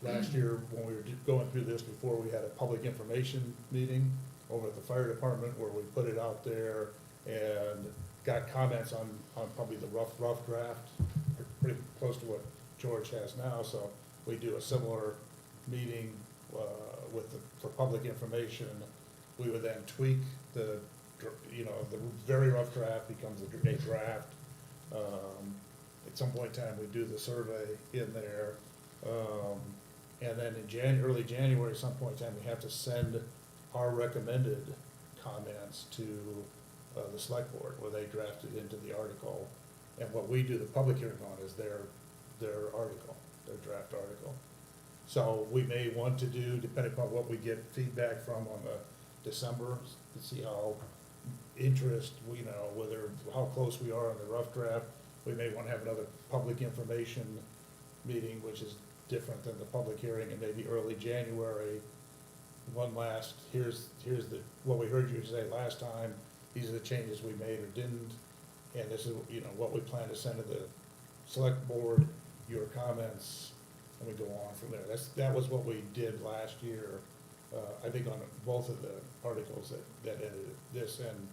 last year, when we were going through this, before we had a public information meeting over at the fire department where we put it out there and got comments on probably the rough draft, pretty close to what George has now. So we do a similar meeting for public information. We would then tweak the very rough draft becomes a draft. At some point in time, we do the survey in there. And then in early January, some point in time, we have to send our recommended comments to the select board, where they draft it into the article. And what we do the public hearing on is their article, their draft article. So we may want to do, depending upon what we get feedback from on the December, to see how how close we are on the rough draft. We may want to have another public information meeting, which is different than the public hearing, and maybe early January, here's what we heard you say last time, these are the changes we made or didn't, and this is, what we plan to send to the select board, your comments, and we go on from there. That was what we did last year, I think on both of the articles that edited this and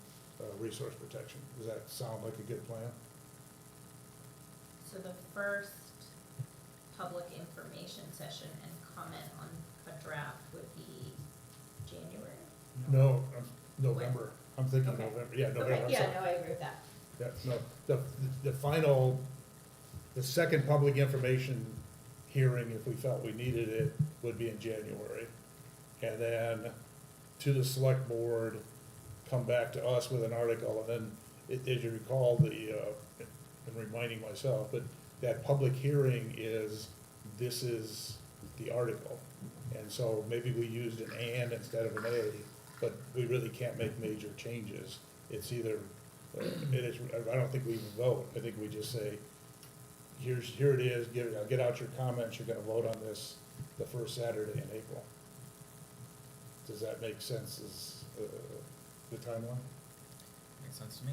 resource protection. Does that sound like a good plan? So the first public information session and comment on a draft would be January? No, November. I'm thinking Okay. November, yeah, November. Okay, I'm yeah, sorry. no, I agree with that. Yeah, no, the second public information hearing, if we felt we needed it, would be in January. And then to the select board, come back to us with an article, and then, as you recall, I'm reminding myself, but that public hearing this is the article. And so maybe we used an and instead of an a, but we really can't make major changes. It's either, I don't think we even vote, I think we just say, here it is, get out your comments, you're gonna vote on this the first Saturday in April. Does that make sense as, the timeline? Makes sense to me.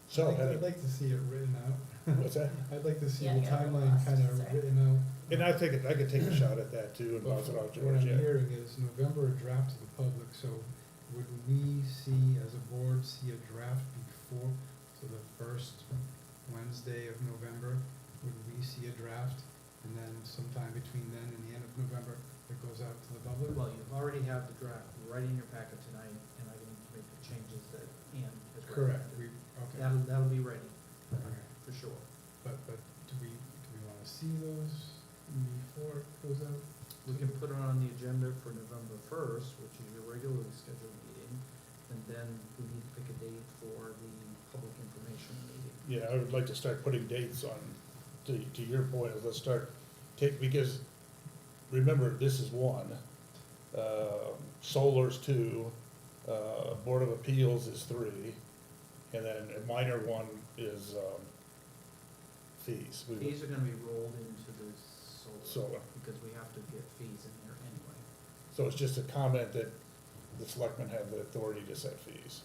So, I'd like to see it written out. what's that? I'd like to see Yeah, the yeah, timeline lost, kind of sorry. written out. And I could take a shot at that too and But bounce it off what George, I'm yeah. hearing is November a draft to the public, so would we see, as a board, see a draft before, so the first Wednesday of November, would we see a draft? And then sometime between then and the end of November, it goes out to the public? Well, you've already have the draft right in your packet tonight, and I can make the changes that Ann has Correct, recommended. okay, That'll be ready, okay. for sure. But do we wanna see those before it goes out? We can put it on the agenda for November first, which is your regularly scheduled meeting, and then we need to pick a date for the public information meeting. Yeah, I would like to start putting dates on, to your point, let's start, because, remember, this is one, solar's two, Board of Appeals is three, and then a minor one is, fees. Fees are gonna be rolled into the solar, Solar. because we have to get fees in there anyway. So it's just a comment that the selectmen have the authority to set fees.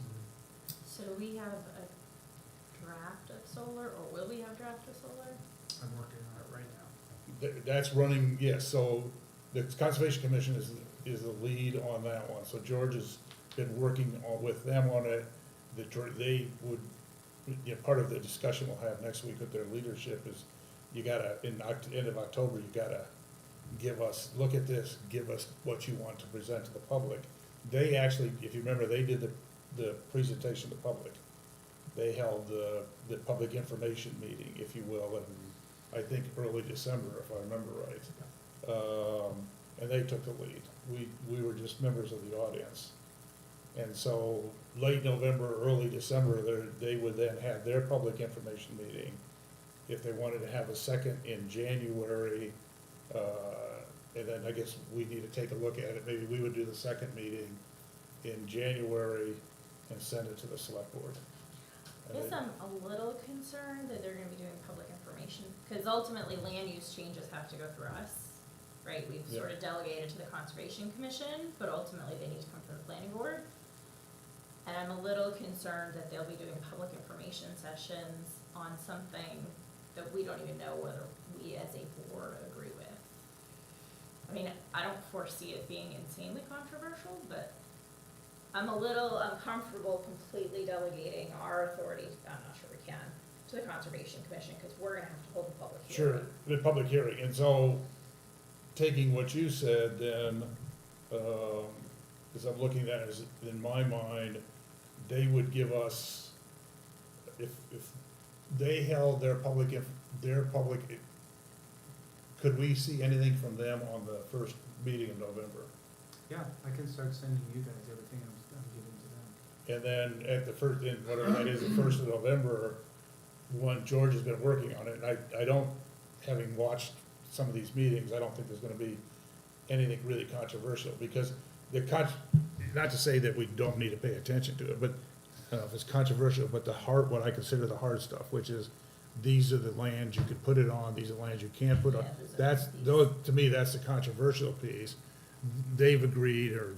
So do we have a draft of solar, or will we have draft of solar? I'm working on it right now. That's running, yes, so the Conservation Commission is the lead on that one, so George has been working with them on it. They would, part of the discussion we'll have next week with their leadership is, you gotta, end of October, you gotta look at this, give us what you want to present to the public. They actually, if you remember, they did the presentation to the public. They held the public information meeting, if you will, in, I think, early December, if I remember right. And they took the lead. We were just members of the audience. And so, late November, early December, they would then have their public information meeting. If they wanted to have a second in January, and then I guess we need to take a look at it, maybe we would do the second meeting in January and send it to the select board. I guess I'm a little concerned that they're gonna be doing public information, cause ultimately land use changes have to go through us, right? We've Yeah. sort of delegated to the Conservation Commission, but ultimately they need to come from the planning board. And I'm a little concerned that they'll be doing public information sessions on something that we don't even know whether we as a board agree with. I mean, I don't foresee it being insanely controversial, but I'm a little uncomfortable completely delegating our authority, I'm not sure we can, to the Conservation Commission, cause we're gonna have to hold a public hearing. Sure, the public hearing, and so, taking what you said, then, as I'm looking at it, is in my mind, they would give us, if they held their public, could we see anything from them on the first meeting in November? Yeah, I can start sending you guys everything I'm giving to them. And then at the first, in whatever that is, the first of November, when George has been working on it, and I don't, having watched some of these meetings, I don't think there's gonna be anything really controversial, because not to say that we don't need to pay attention to it, but, if it's controversial, but what I consider the hard stuff, which is, these are the lands you could put it on, these are lands you can't put on, Yeah, to me, that's the controversial piece. They've agreed, or,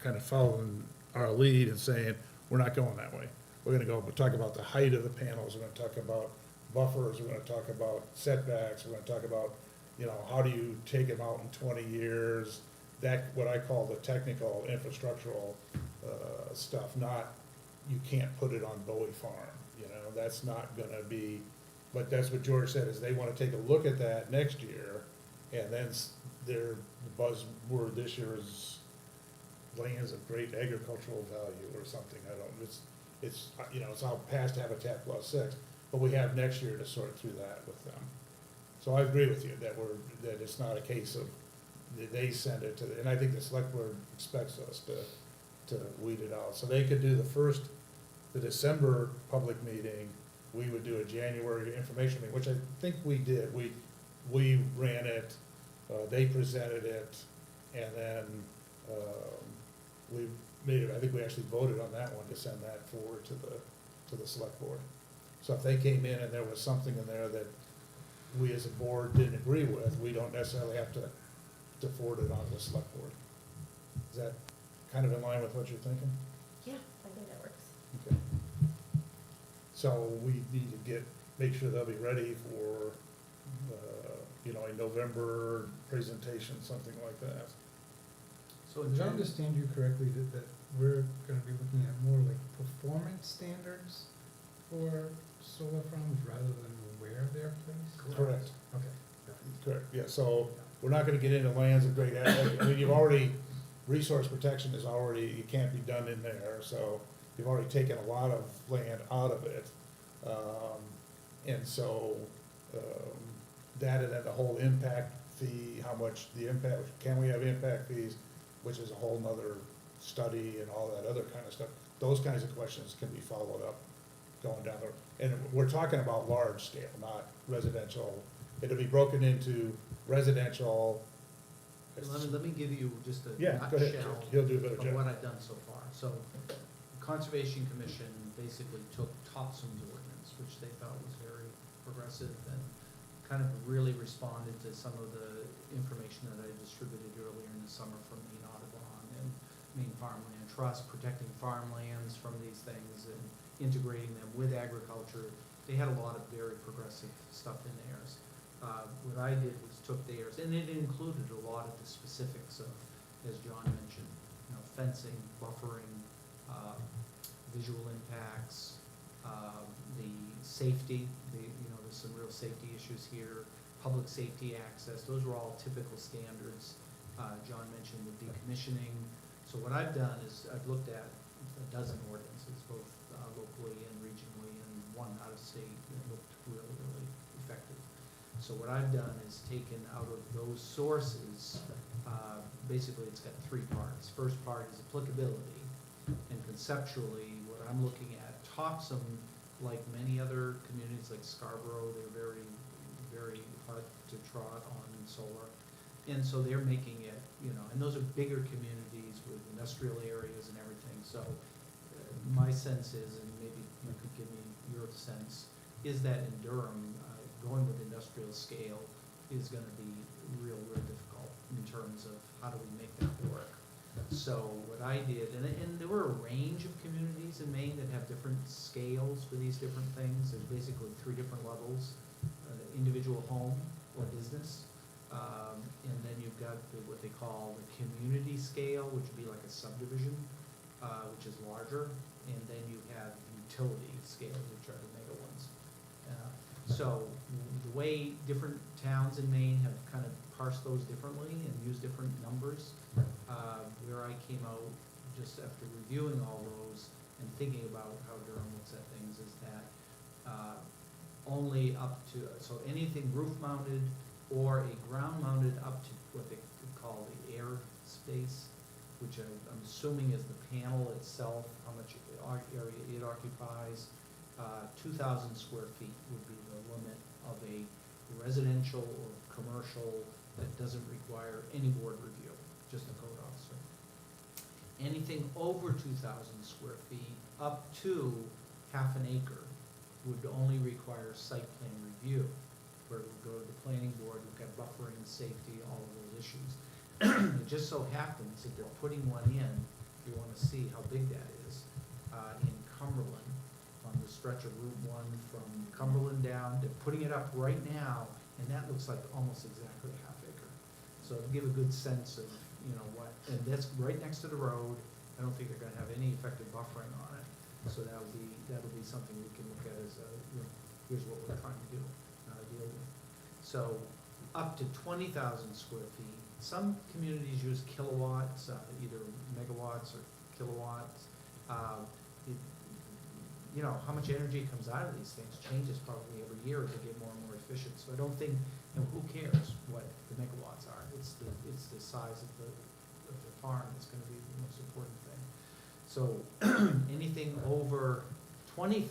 kind of following our lead and saying, we're not going that way. We're gonna talk about the height of the panels, we're gonna talk about buffers, we're gonna talk about setbacks, we're gonna talk about, how do you take them out in 20 years? That, what I call the technical infrastructural, stuff, not, you can't put it on Bowie Farm, that's not gonna be, but that's what George said, is they wanna take a look at that next year, and then the buzzword this year is lands of great agricultural value or something, it's out past Habitat Plus 6, but we have next year to sort through that with them. So I agree with you, that it's not a case of, that they send it to, and I think the select board expects us to weed it out. So they could do the December public meeting, we would do a January information meeting, which I think we did. We ran it, they presented it, and then, we made it, I think we actually voted on that one to send that forward to the select board. So if they came in and there was something in there that we as a board didn't agree with, we don't necessarily have to forward it on to the select board. Is that kind of in line with what you're thinking? Yeah, I think that works. Okay. So we need to make sure they'll be ready for, a November presentation, something like that. So Did I understand you correctly that we're gonna be looking at more like performance standards for solar farms rather than where they're placed? Correct. Okay. Correct, yeah, so we're not gonna get into lands of great, I mean, resource protection is already, it can't be done in there, so you've already taken a lot of land out of it. And so, that and then the whole impact fee, how much the impact, can we have impact fees, which is a whole nother study and all that other kind of stuff. Those kinds of questions can be followed up going down there. And we're talking about large scale, not residential. It'll be broken into residential. Let me give you just a Yeah, go ahead, nutshell you'll do a better of job. what I've done so far. So, the Conservation Commission basically took Topsum's ordinance, which they thought was very progressive, and kind of really responded to some of the information that I distributed earlier in the summer from Maine Audubon and Maine Farmland Trust, protecting farmlands from these things and integrating them with agriculture. They had a lot of very progressive stuff in theirs. What I did was took theirs, and it included a lot of the specifics of, as John mentioned, fencing, buffering, visual impacts, the safety, there's some real safety issues here, public safety access, those were all typical standards. John mentioned the decommissioning. So what I've done is I've looked at a dozen ordinances, both locally and regionally, and one out of state that looked really, really effective. So what I've done is taken out of those sources, basically it's got three parts. First part is applicability, and conceptually, what I'm looking at, Topsum, like many other communities like Scarborough, they're very, very hard to trot on solar. And so they're making it, and those are bigger communities with industrial areas and everything. So my sense is, and maybe you could give me your sense, is that in Durham, going with industrial scale is gonna be real difficult in terms of how do we make that work. So what I did, and there were a range of communities in Maine that have different scales for these different things. There's basically three different levels, individual home or business. And then you've got what they call the community scale, which would be like a subdivision, which is larger. And then you have utility scale, which are the mega ones. So the way different towns in Maine have kind of parsed those differently and used different numbers, where I came out just after reviewing all those and thinking about how Durham looks at things is that only up to, so anything roof mounted or a ground mounted up to what they could call the air space, which I'm assuming is the panel itself, how much area it occupies. 2,000 square feet would be the limit of a residential or commercial that doesn't require any board review, just a code officer. Anything over 2,000 square feet, up to half an acre, would only require site plan review, where it would go to the planning board, look at buffering, safety, all of those issues. It just so happens that they're putting one in, if you wanna see how big that is, in Cumberland, on the stretch of Route 1 from Cumberland down. They're putting it up right now, and that looks like almost exactly a half acre. So it'll give a good sense of, what, and that's right next to the road. I don't think they're gonna have any effective buffering on it. So that'll be something we can look at as here's what we're trying to do, deal with. So up to 20,000 square feet. Some communities use kilowatts, either megawatts or kilowatts. How much energy comes out of these things changes probably every year as they get more and more efficient. So I don't think, who cares what the megawatts are? It's the size of the farm that's gonna be the most important thing. So anything over 20,000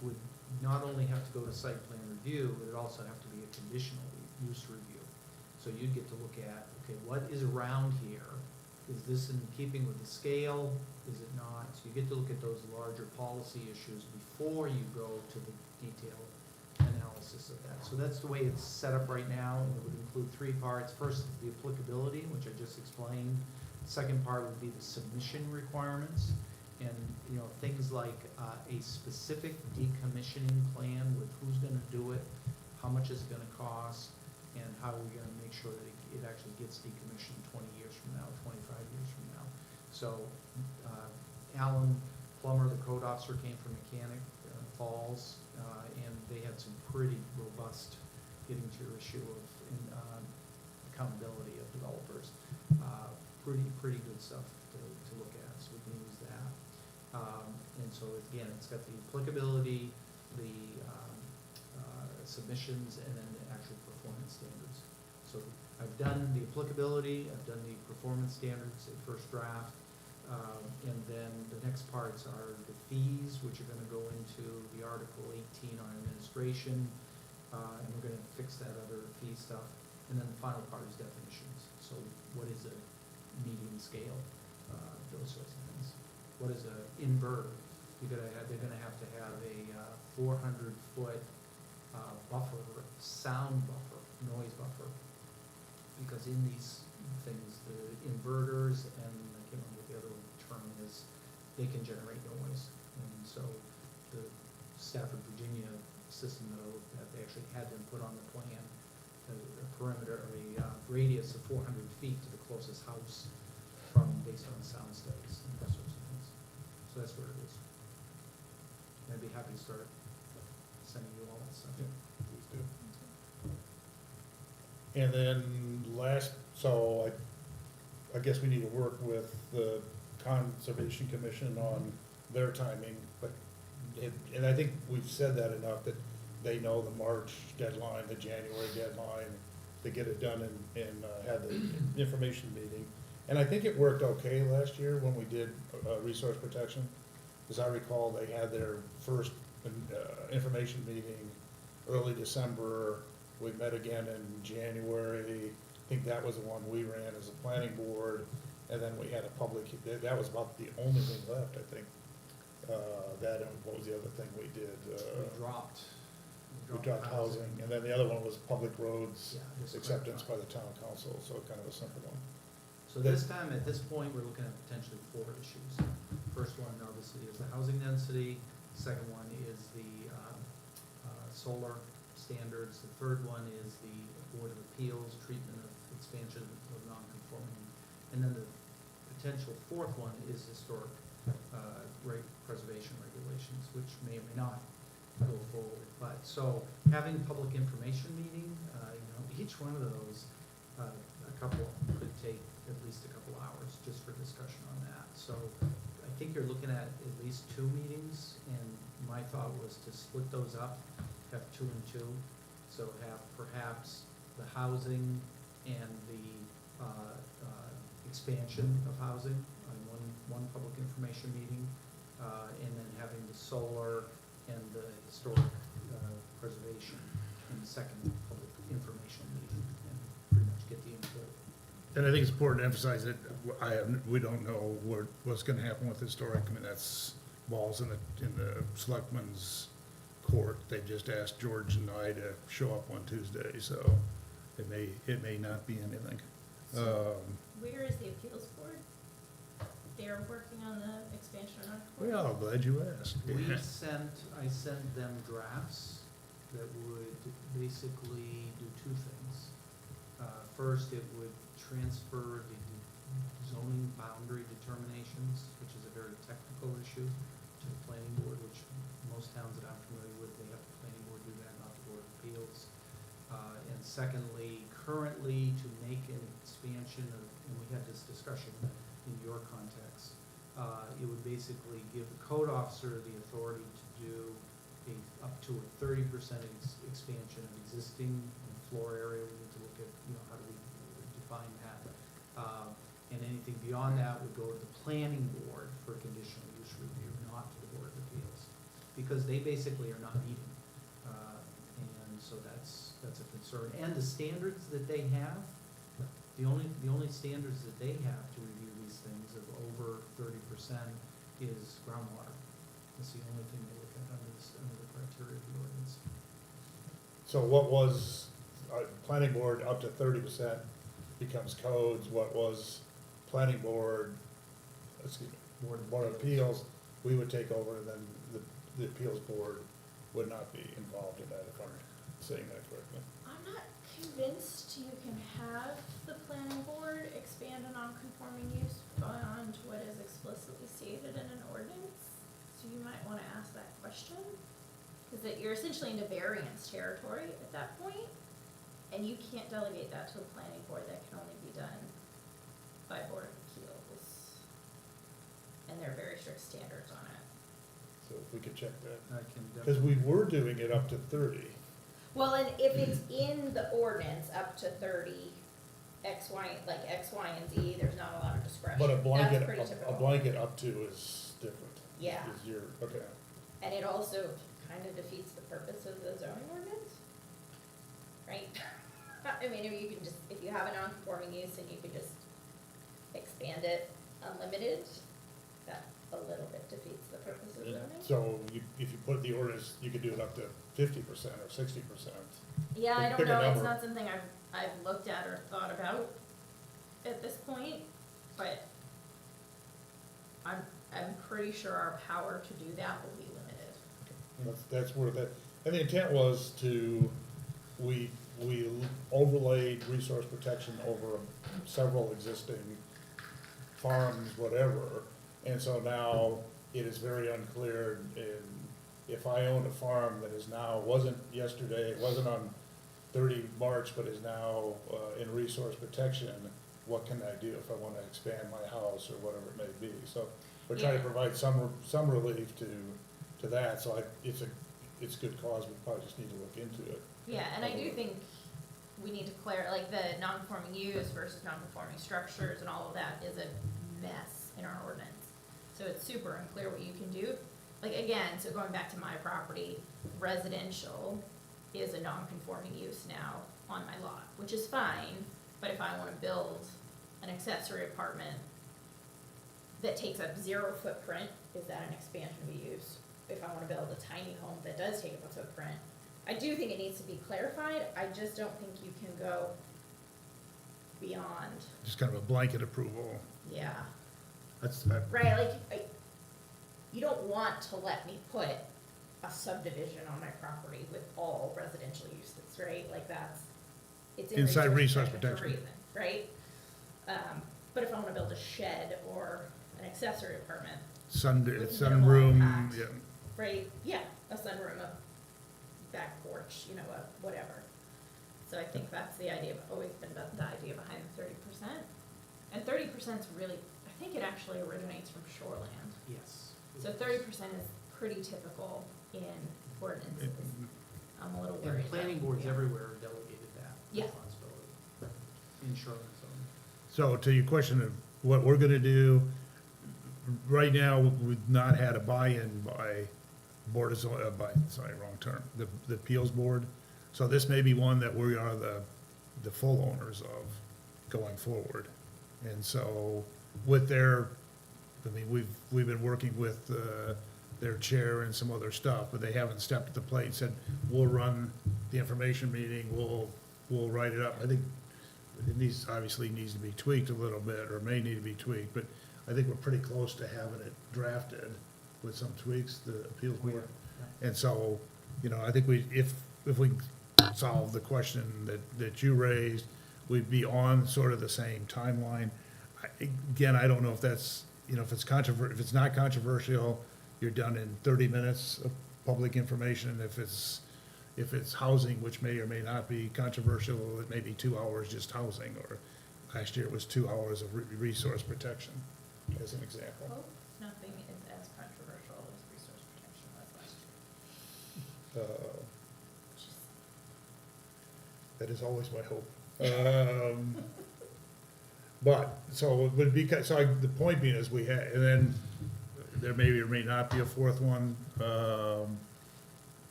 would not only have to go to site plan review, but it'd also have to be a conditional use review. So you'd get to look at, okay, what is around here? Is this in keeping with the scale? Is it not? So you get to look at those larger policy issues before you go to the detailed analysis of that. So that's the way it's set up right now, and it would include three parts. First is the applicability, which I just explained. Second part would be the submission requirements, and, you know, things like a specific decommissioning plan with who's gonna do it, how much is it gonna cost, and how are we gonna make sure that it actually gets decommissioned 20 years from now, 25 years from now. So, Alan Plummer, the code officer, came from Mechanic Falls, and they had some pretty robust getting to your issue of accountability of developers. Pretty good stuff to look at, so we can use that. And so again, it's got the applicability, the submissions, and then the actual performance standards. So I've done the applicability, I've done the performance standards at first draft, and then the next parts are the fees, which are gonna go into the Article 18 on administration, and we're gonna fix that other fee stuff. And then the final part is definitions. So what is a medium scale, those sorts of things. What is a inverter? They're gonna have to have a 400-foot buffer, sound buffer, noise buffer. Because in these things, the inverters, and I can't remember what the other term is, they can generate noise. And so the Stafford, Virginia system that I looked at, they actually had them put on the plan a perimeter, a radius of 400 feet to the closest house based on sound studies and those sorts of things. So that's where it is. And I'd be happy to start sending you all that stuff. Please do. And then so I guess we need to work with the Conservation Commission on their timing, but, and I think we've said that enough that they know the March deadline, the January deadline, to get it done and have the information meeting. And I think it worked okay last year when we did resource protection. As I recall, they had their first information meeting early December. We met again in January. I think that was the one we ran as a planning board. And then we had a public, that was about the only thing left, I think. That, and what was the other thing we did? We dropped housing, and then the other one was public roads Yeah, just acceptance by clarify. the town council, so kind of a simple one. So this time, at this point, we're looking at potentially 4 issues. First one, obviously, is the housing density. Second one is the solar standards. The third one is the Board of Appeals treatment of expansion of non-conforming. And then the potential fourth one is historic preservation regulations, which may or may not go forward. But so having public information meeting, each one of those, a couple could take at least a couple hours just for discussion on that. So I think you're looking at least 2 meetings, and my thought was to split those up, have 2 and 2. So have perhaps the housing and the expansion of housing on one public information meeting, and then having the solar and the historic preservation in the second public information meeting, and pretty much get the input. And I think it's important to emphasize that we don't know what's gonna happen with historic. I mean, that's balls in the selectmen's court. They just asked George and I to show up on Tuesday, so it may not be anything. Where is the appeals board? They're working on the expansion of Well, glad you asked. I sent them drafts that would basically do 2 things. First, it would transfer the zoning boundary determinations, which is a very technical issue, to the planning board, which most towns that I'm familiar with, they have the planning board do that, not the Board of Appeals. And secondly, currently, to make an expansion of, and we had this discussion in your context, it would basically give the code officer the authority to do up to a 30% expansion of existing floor area. We need to look at, how do we define that? And anything beyond that would go to the planning board for conditional use review, not to the Board of Appeals. Because they basically are not meeting. And so that's a concern. And the standards that they have, the only standards that they have to review these things of over 30% is groundwater. That's the only thing they look at under the criteria of the ordinance. So what was, planning board up to 30% becomes codes, what was planning board, excuse me, board of appeals, we would take over, and then the appeals board would not be involved in that, if I'm saying that correctly. I'm not convinced you can have the planning board expand a non-conforming use beyond what is explicitly stated in an ordinance. So you might wanna ask that question, cause that you're essentially into variance territory at that point, and you can't delegate that to the planning board, that can only be done by Board of Appeals. And there are very strict standards on it. So if we could check that, I can because definitely. we were doing it up to 30. Well, and if it's in the ordinance up to 30, X, Y, and Z, there's not a lot of discretion. But a blanket, That's pretty a typical. blanket up to is different. Yeah. Is your, okay. And it also kind of defeats the purpose of the zoning ordinance, right? I mean, if you can just, if you have a non-conforming use and you can just expand it unlimited, that a little bit defeats the purpose of zoning. So if you put the ordinance, you could do it up to 50% or 60%. Yeah, I don't Pick a know, it's number. not something I've looked at or thought about at this point, but I'm pretty sure our power to do that will be limited. That's where that, and the intent was to, we overlaid resource protection over several existing farms, whatever. And so now it is very unclear if I own a farm that is now, wasn't yesterday, it wasn't on 30 March, but is now in resource protection, what can I do if I want to expand my house or whatever it may be? So we're trying to Yeah. provide some relief to that, so it's a good cause, we probably just need to look into it. Yeah, and I do think we need to like the non-conforming use versus non-conforming structures and all of that is a mess in our ordinance. So it's super unclear what you can do. Like, again, so going back to my property, residential is a non-conforming use now on my lot, which is fine, but if I wanna build an accessory apartment that takes up 0 footprint, is that an expansion of use? If I wanna build a tiny home that does take up a footprint, I do think it needs to be clarified, I just don't think you can go beyond, Just kind of a blanket approval, yeah. that's, Right, like, you don't want to let me put a subdivision on my property with all residential uses, right? Like it's in Inside resource for a protection. reason, right? But if I wanna build a shed or an accessory apartment, With minimal sunroom, impact. yeah. right, yeah, a sunroom, a back porch, a whatever. So I think that's the idea, always been the idea behind the 30%. And 30%'s really, I think it actually originates from shoreland. Yes. So 30% is pretty typical in ordinances. I'm a little worried. And planning about- boards yeah. everywhere have delegated that Yeah. responsibility in shoreline zoning. So to your question of what we're gonna do, right now, we've not had a buy-in by board of, wrong term, the appeals board. So this may be one that we are the full owners of going forward. And so with we've been working with, their chair and some other stuff, but they haven't stepped to the plate and said, we'll run the information meeting, we'll write it up. I think it obviously needs to be tweaked a little bit, or may need to be tweaked, but I think we're pretty close to having it drafted with some tweaks, the appeals board. And so, I think if we solve the question that you raised, we'd be on sort of the same timeline. Again, I don't know if that's, if it's not controversial, you're done in 30 minutes of public information. If it's housing, which may or may not be controversial, it may be 2 hours just housing, or last year it was 2 hours of resource protection, as an example. Hope nothing is as controversial as resource protection was last year. Just- That is always my hope. But, so it would be, so the point being is we had, and then there may or may not be a fourth one.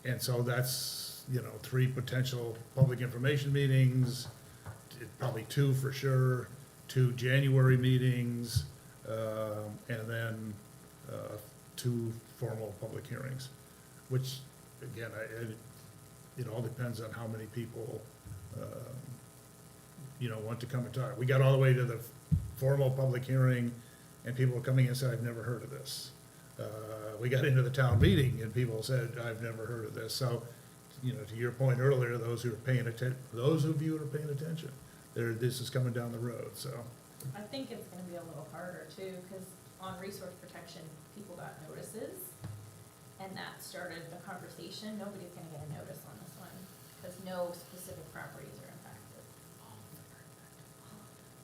And so that's, 3 potential public information meetings, probably 2 for sure, 2 January meetings, and then 2 formal public hearings, which, again, it all depends on how many people, want to come and talk. We got all the way to the formal public hearing, and people were coming in and said, I've never heard of this. We got into the town meeting, and people said, I've never heard of this. So, to your point earlier, those of you who are paying attention, this is coming down the road, so. I think it's gonna be a little harder too, because on resource protection, people got notices, and that started the conversation. Nobody's gonna get a notice on this one, because no specific properties are impacted.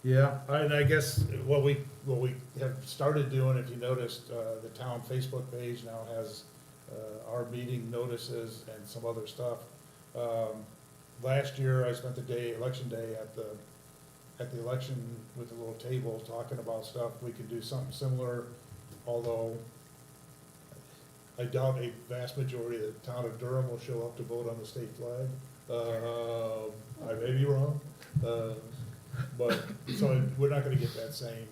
Yeah, and I guess what we have started doing, if you noticed, the town Facebook page now has our meeting notices and some other stuff. Last year, I spent the day, election day, at the election with a little table talking about stuff. We could do something similar, although I doubt a vast majority of the town of Durham will show up to vote on the state flag. I may be wrong. But, so we're not gonna get that same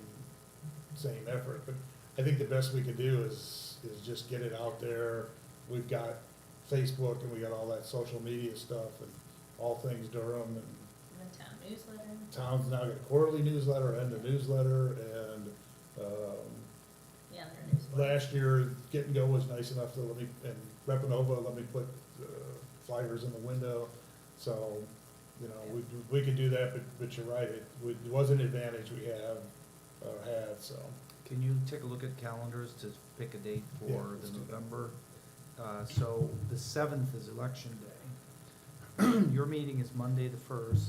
effort, but I think the best we can do is just get it out there. We've got Facebook and we got all that social media stuff and all things Durham, and And the town newsletter. town's now got a quarterly newsletter and a newsletter, and, Yeah, their newsletter. last year, Get and Go was nice enough to let me, and Repanova let me put flyers in the window, so, we could do that, but you're right, it was an advantage we had, so. Can you take a look at calendars to pick a date Yeah, for let's the do that. November? So the 7th is election day. Your meeting is Monday the 1st.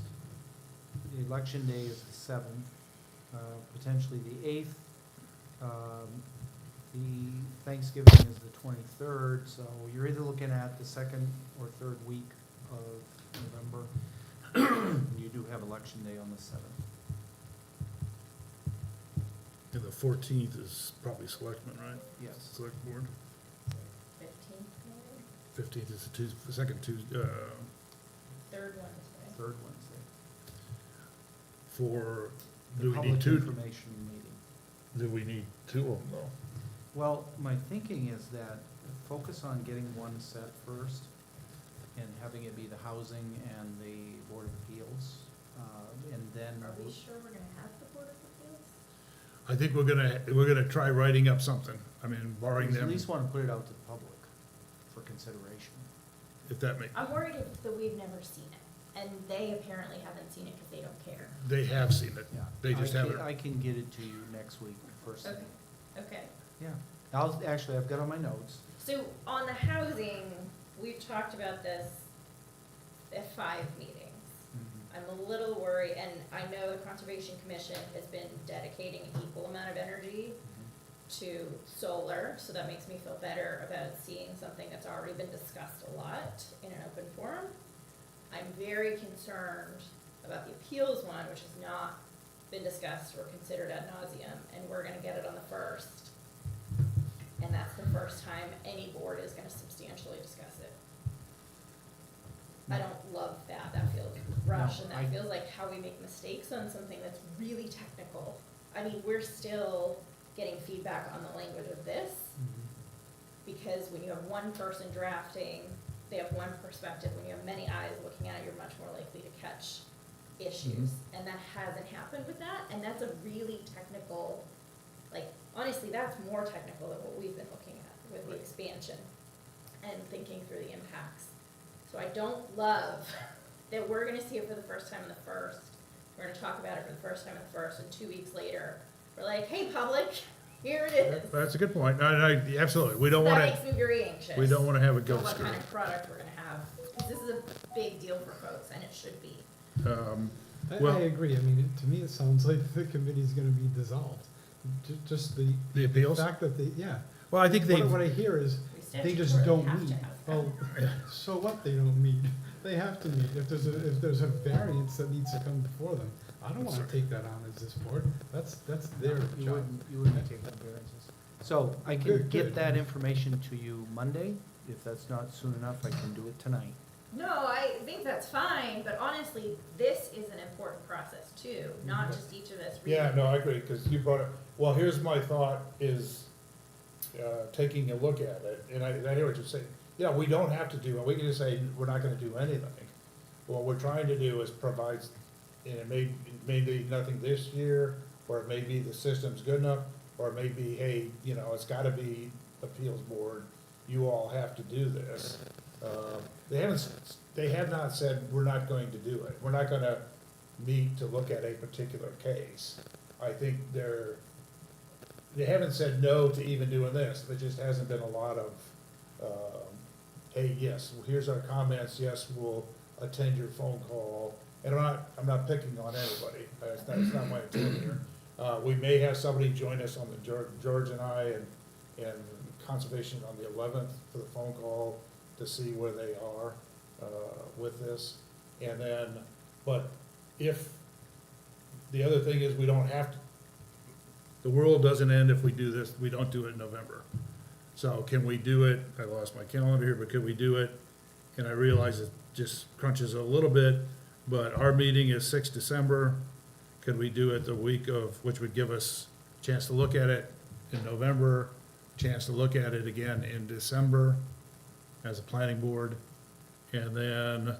The election day is the 7th, potentially the 8th. The Thanksgiving is the 23rd, so you're either looking at the 2nd or 3rd week of November. You do have election day on the 7th. And the 14th is probably selectmen, right? Yes. Select board. 15th, maybe? 15th is the second Tuesday, Third Wednesday. Third Wednesday. for, The do we need public 2? information meeting. Do we need 2 of them though? Well, my thinking is that focus on getting one set first and having it be the housing and the Board of Appeals, and then. Are we sure we're gonna have the Board of Appeals? I think we're gonna try writing up something, I mean, barring At them, least want to put it out to the public for consideration. if that makes, I'm worried that we've never seen it, and they apparently haven't seen it because they don't care. they have seen it. Yeah. They just haven't. I can get it to you next week, first thing. Okay, okay. Yeah. I've got on my notes. So on the housing, we've talked about this at 5 meetings. I'm a little worried, and I know the Conservation Commission has been dedicating an equal amount of energy to solar, so that makes me feel better about seeing something that's already been discussed a lot in an open forum. I'm very concerned about the appeals one, which has not been discussed or considered ad nauseum, and we're gonna get it on the 1st. And that's the first time any board is gonna substantially discuss it. I don't love that, that feels rushed, and No, I- that feels like how we make mistakes on something that's really technical. I mean, we're still getting feedback on the language of this, because when you have one person drafting, they have one perspective. When you have many eyes looking at it, you're much more likely to catch issues. And that hasn't happened with that, and that's a really technical, like, honestly, that's more technical than what we've been looking at with the expansion and thinking through the impacts. So I don't love that we're gonna see it for the first time in the 1st. We're gonna talk about it for the first time in the 1st, and 2 weeks later, we're like, hey, public, here it is. That's a good point, absolutely, we don't That wanna, makes me very anxious. we don't wanna have a Know ghost what story. kind of product we're gonna have, because this is a big deal for folks, and it should be. Well- I agree, I mean, to me, it sounds like the committee's gonna be dissolved. Just The appeals? fact that they, yeah. Well, I think What I hear is, We they just statutorily don't have meet. to have Well, so what they don't meet? They have to meet. If there's a variance that needs to come before them, I don't wanna Sorry. take that on as this board, that's their You job. wouldn't be taking variances. So I can Good, get good. that information to you Monday. If that's not soon enough, I can do it tonight. No, I think that's fine, but honestly, this is an important process too, not just each of us reading. Yeah, no, I agree, because you brought it, well, here's my thought is, taking a look at it, and I hear what you're saying. Yeah, we don't have to do it, we can just say, we're not gonna do anything. What we're trying to do is provide, and it may be nothing this year, or it may be the system's good enough, or it may be, hey, you know, it's gotta be appeals board, you all have to do this. They have not said, we're not going to do it, we're not gonna meet to look at a particular case. I think they haven't said no to even doing this, there just hasn't been a lot of, hey, yes, here's our comments, yes, we'll attend your phone call. And I'm not picking on anybody, it's not my intent here. We may have somebody join us on the, George and I and Conservation on the 11th for the phone call to see where they are, with this. And then, but if, the other thing is we don't have to, the world doesn't end if we do this, we don't do it in November. So can we do it, I lost my calendar here, but could we do it? And I realize it just crunches a little bit, but our meeting is 6 December. Could we do it the week of, which would give us a chance to look at it in November, chance to look at it again in December as a planning board, and then,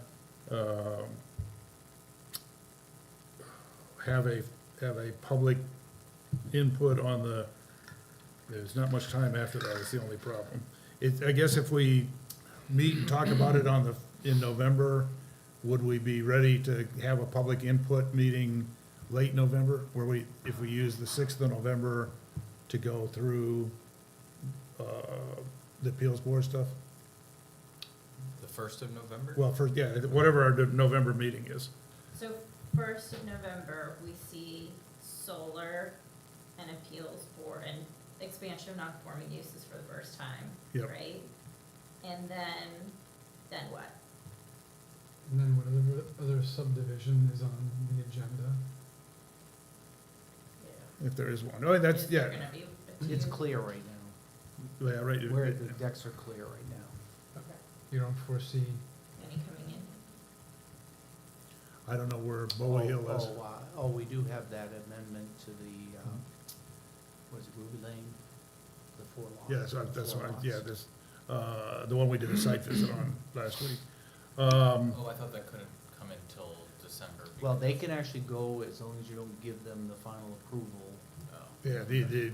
have a public input on the, there's not much time after that, is the only problem. I guess if we meet and talk about it in November, would we be ready to have a public input meeting late November, where if we use the 6th of November to go through, the appeals board stuff? The 1st of November? Well, whatever our November meeting is. So 1st of November, we see solar and appeals board and expansion of non-conforming uses for the first time, Yep. right? And then what? And then whatever other subdivision is on the agenda. If there is one. Oh, that's, Is there yeah, gonna be a It's few? clear right now, yeah, right. where the decks are clear right now. Okay. You don't foresee, Any coming in? I don't know where Bowie Hill is. We do have that amendment to the, was it Ruby Lane? The 4 lots. Yeah, that's Four what, lots. yeah, this, the one we did a site visit on last week. Oh, I thought that couldn't come in till December. Well, they because- can actually go as long as you don't give them the final approval. Oh. Yeah, the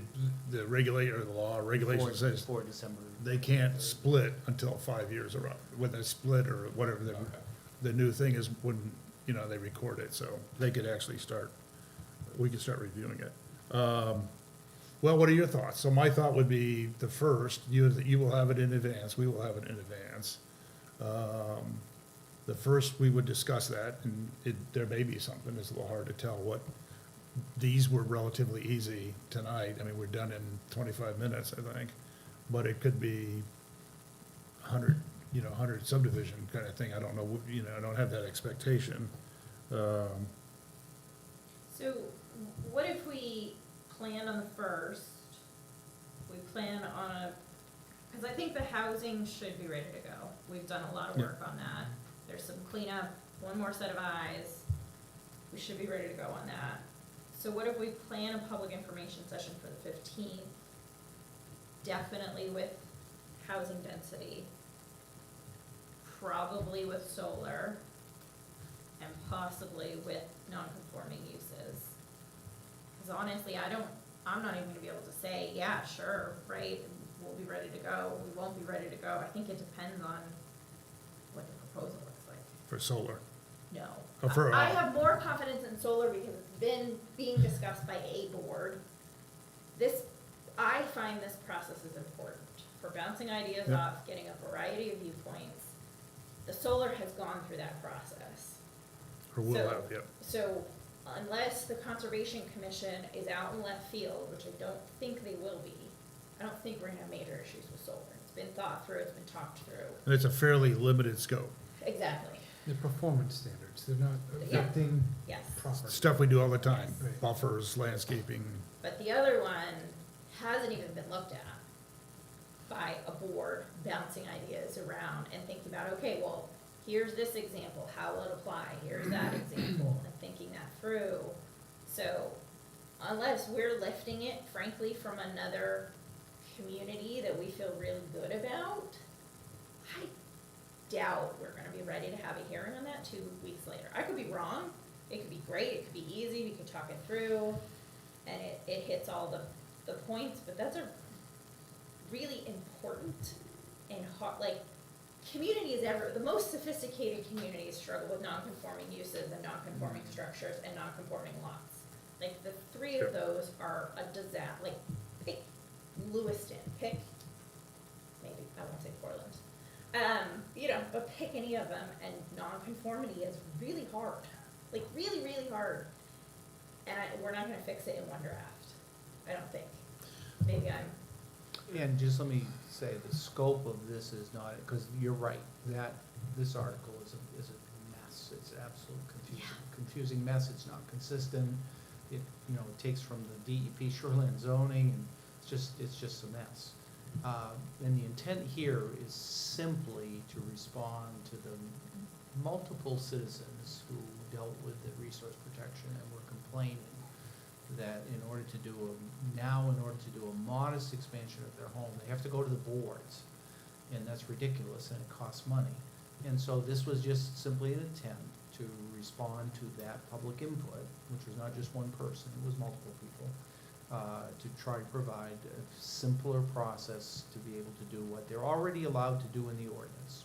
regulator, the law, regulation for- says For December. they can't split until 5 years are up. When they split or whatever, Okay. the new thing is when, you know, they record it, so they could actually we could start reviewing it. Well, what are your thoughts? So my thought would be the first, you will have it in advance, we will have it in advance. The first, we would discuss that, and there may be something, it's a little hard to tell what, these were relatively easy tonight, I mean, we're done in 25 minutes, I think, but it could be 100 subdivision kind of thing, I don't know, I don't have that expectation. So what if we plan on the 1st, we plan on because I think the housing should be ready to go. We've done a lot of work on that. There's some cleanup, one more set of eyes. We should be ready to go on that. So what if we plan a public information session for the 15th? Definitely with housing density, probably with solar, and possibly with non-conforming uses. Because honestly, I'm not even gonna be able to say, yeah, sure, right, we'll be ready to go, we won't be ready to go. I think it depends on what the proposal looks like. For solar. No. Oh, for, I have more confidence in solar because it's been being discussed by a board. I find this process is important for bouncing ideas Yeah. off, getting a variety of viewpoints. The solar has gone through that process. Or will So- have, yep. So unless the Conservation Commission is out in left field, which I don't think they will be, I don't think we're gonna have major issues with solar. It's been thought through, it's been talked through. And it's a fairly limited scope. Exactly. The performance standards, they're not Yeah. affecting Yes. property. Stuff we do all the time, Right. buffers, landscaping. But the other one hasn't even been looked at by a board bouncing ideas around and thinking about, okay, well, here's this example, how will it apply, here's that example, and thinking that through. So unless we're lifting it frankly from another community that we feel really good about, I doubt we're gonna be ready to have a hearing on that 2 weeks later. I could be wrong, it could be great, it could be easy, we could talk it through, and it hits all the points, but that's a really important and hard, like, communities the most sophisticated communities struggle with non-conforming uses and non-conforming structures and non-conforming lots. Like, the three of those are a disaster, like, pick Lewiston, pick, maybe, I won't say Portland. But pick any of them, and non-conformity is really hard, like, really, really hard. And we're not gonna fix it in one draft, I don't think. Maybe And just let me say, the scope of this is not, because you're right, that, this article is a mess. It's an absolute confusing mess. It's not consistent. It takes from the DEP shoreline zoning, and it's just a mess. And the intent here is simply to respond to the multiple citizens who dealt with the resource protection and were complaining that in order to do a modest expansion of their home, they have to go to the boards, and that's ridiculous, and it costs money. And so this was just simply an attempt to respond to that public input, which was not just one person, it was multiple people, to try to provide a simpler process to be able to do what they're already allowed to do in the ordinance,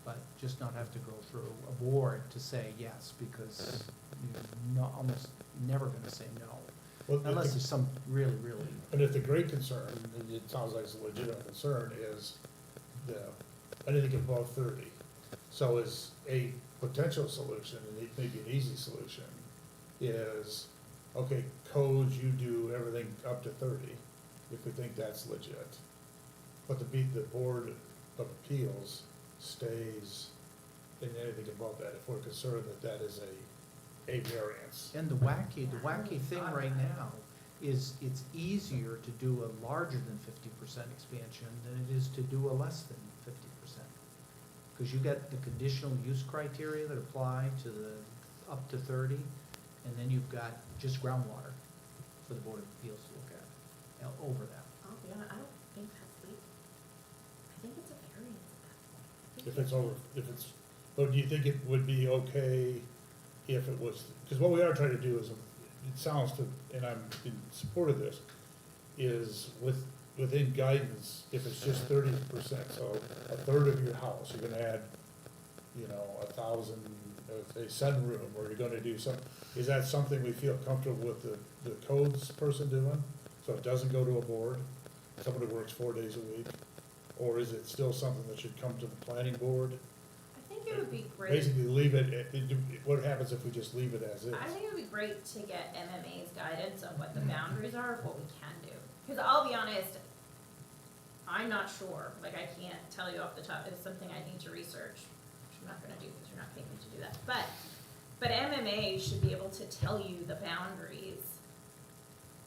but just not have to go through a board to say yes, because you're almost never gonna say no, Well, unless there's some really, really, And if the great concern, and it sounds like it's a legitimate concern, is anything above 30. So is a potential solution, and it may be an easy solution, is, okay, codes, you do everything up to 30, if we think that's legit. But the Board of Appeals stays in anything above that, if we're concerned that that is a variance. and the wacky thing right now is it's easier to do a larger than 50% expansion than it is to do a less than 50%. Because you got the conditional use criteria that apply to the up to 30, and then you've got just groundwater for the Board of Appeals to look at, over that. I'll be honest, I don't think that's legal. I think it's a variance at that point. If it's over, but do you think it would be okay if it was, because what we are trying to do is, it sounds to, and I'm in support of this, is within guidance, if it's just 30%, so a third of your house, you're gonna add, 1,000, a sunroom, or you're gonna do some, is that something we feel comfortable with the codes person doing? So it doesn't go to a board, someone who works 4 days a week? Or is it still something that should come to the planning board? I think it would be great. Basically, leave what happens if we just leave it as is? I think it would be great to get MMA's guidance on what the boundaries are of what we can do. Because I'll be honest, I'm not sure, like, I can't tell you off the top, it's something I need to research, which I'm not gonna do because you're not paying me to do that. But MMA should be able to tell you the boundaries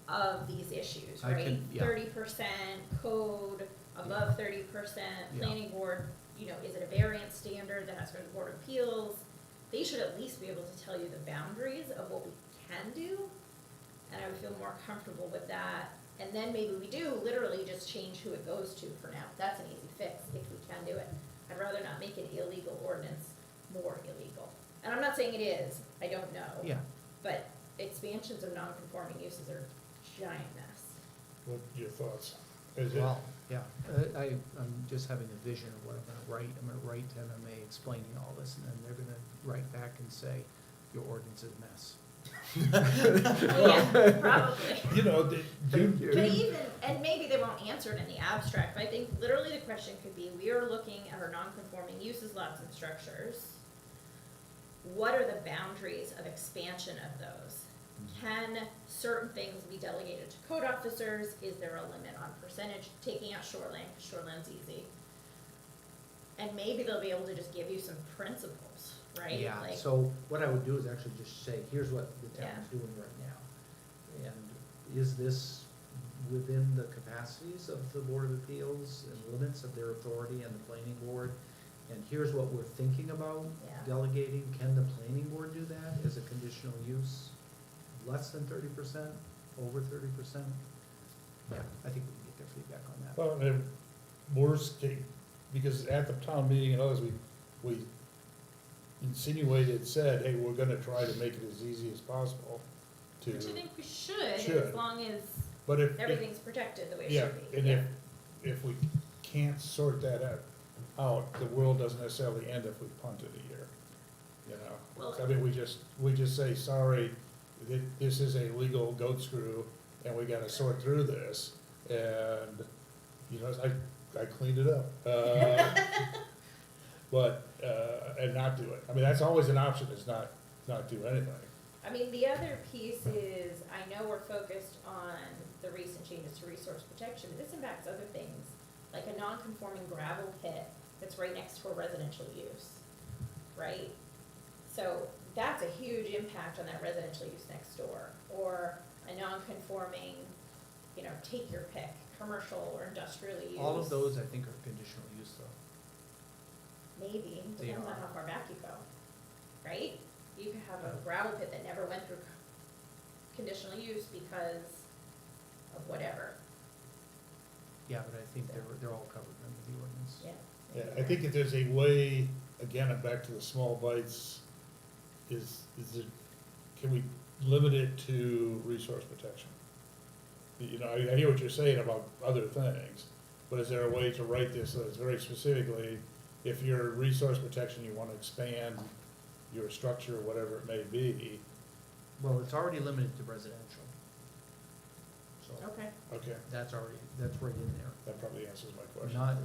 of these issues, I right? can- yeah. 30% code, above 30%, Yeah. planning board, is it a variance standard that has to go to the Board of Appeals? They should at least be able to tell you the boundaries of what we can do, and I would feel more comfortable with that. And then maybe we do literally just change who it goes to for now. That's an easy fix if we can do it. I'd rather not make an illegal ordinance more illegal. And I'm not saying it is, I don't know. Yeah, But expansions of non-conforming uses are a giant mess. What are your thoughts? Is it, well, yeah, I'm just having a vision of what I'm gonna write. I'm gonna write to MMA explaining all this, and then they're gonna write back and say, your ordinance is a mess. Yeah, probably. But do, even, and maybe they won't answer it in the abstract, but I think literally the question could be, we are looking at our non-conforming uses, lots and structures. What are the boundaries of expansion of those? Can certain things be delegated to code officers? Is there a limit on percentage? Taking out shoreline, 'cause shoreline's easy. And maybe they'll be able to just give you some principles, right? Yeah, Like, so what I would do is actually just say, here's what the town's doing right now. And is this within the capacities of the Board of Appeals and limits of their authority and the planning board? And here's what we're thinking about Yeah. delegating. Can the planning board do that as a conditional use? Less than 30%, over 30%? Yeah, I think we can get their feedback on that. Well, and worst case, because at the town meeting and others, we insinuated, said, hey, we're gonna try to make it as easy as possible to. which I think we should, Should. as long as But if, everything's protected the way it yeah, should be. and Yeah. if we can't sort that out, the world doesn't necessarily end if we punt it a year, you know? Well- I mean, we just say, sorry, this is a legal goat screw, and we gotta sort through this, and, you know, I cleaned it up. But, and not do it. I mean, that's always an option, is not do anything. I mean, the other piece is, I know we're focused on the recent changes to resource protection, but this impacts other things, like a non-conforming gravel pit that's right next to a residential use, right? So that's a huge impact on that residential use next door, or a non-conforming, you know, take your pick, commercial or industrial use. All of those, I think, are conditional use though. Maybe, They depends on are. how far back you go, right? You could have a gravel pit that never went through conditional use because of whatever, Yeah, but I think they're all covered under the ordinance. yeah. Yeah, I think if there's a way, again, I'm back to the small bites, is it, can we limit it to resource protection? You know, I hear what you're saying about other things, but is there a way to write this so it's very specifically, if your resource protection, you wanna expand your structure, whatever it may be, Well, it's already limited to residential. So Okay. okay, that's right in there. that probably answers my question. Not,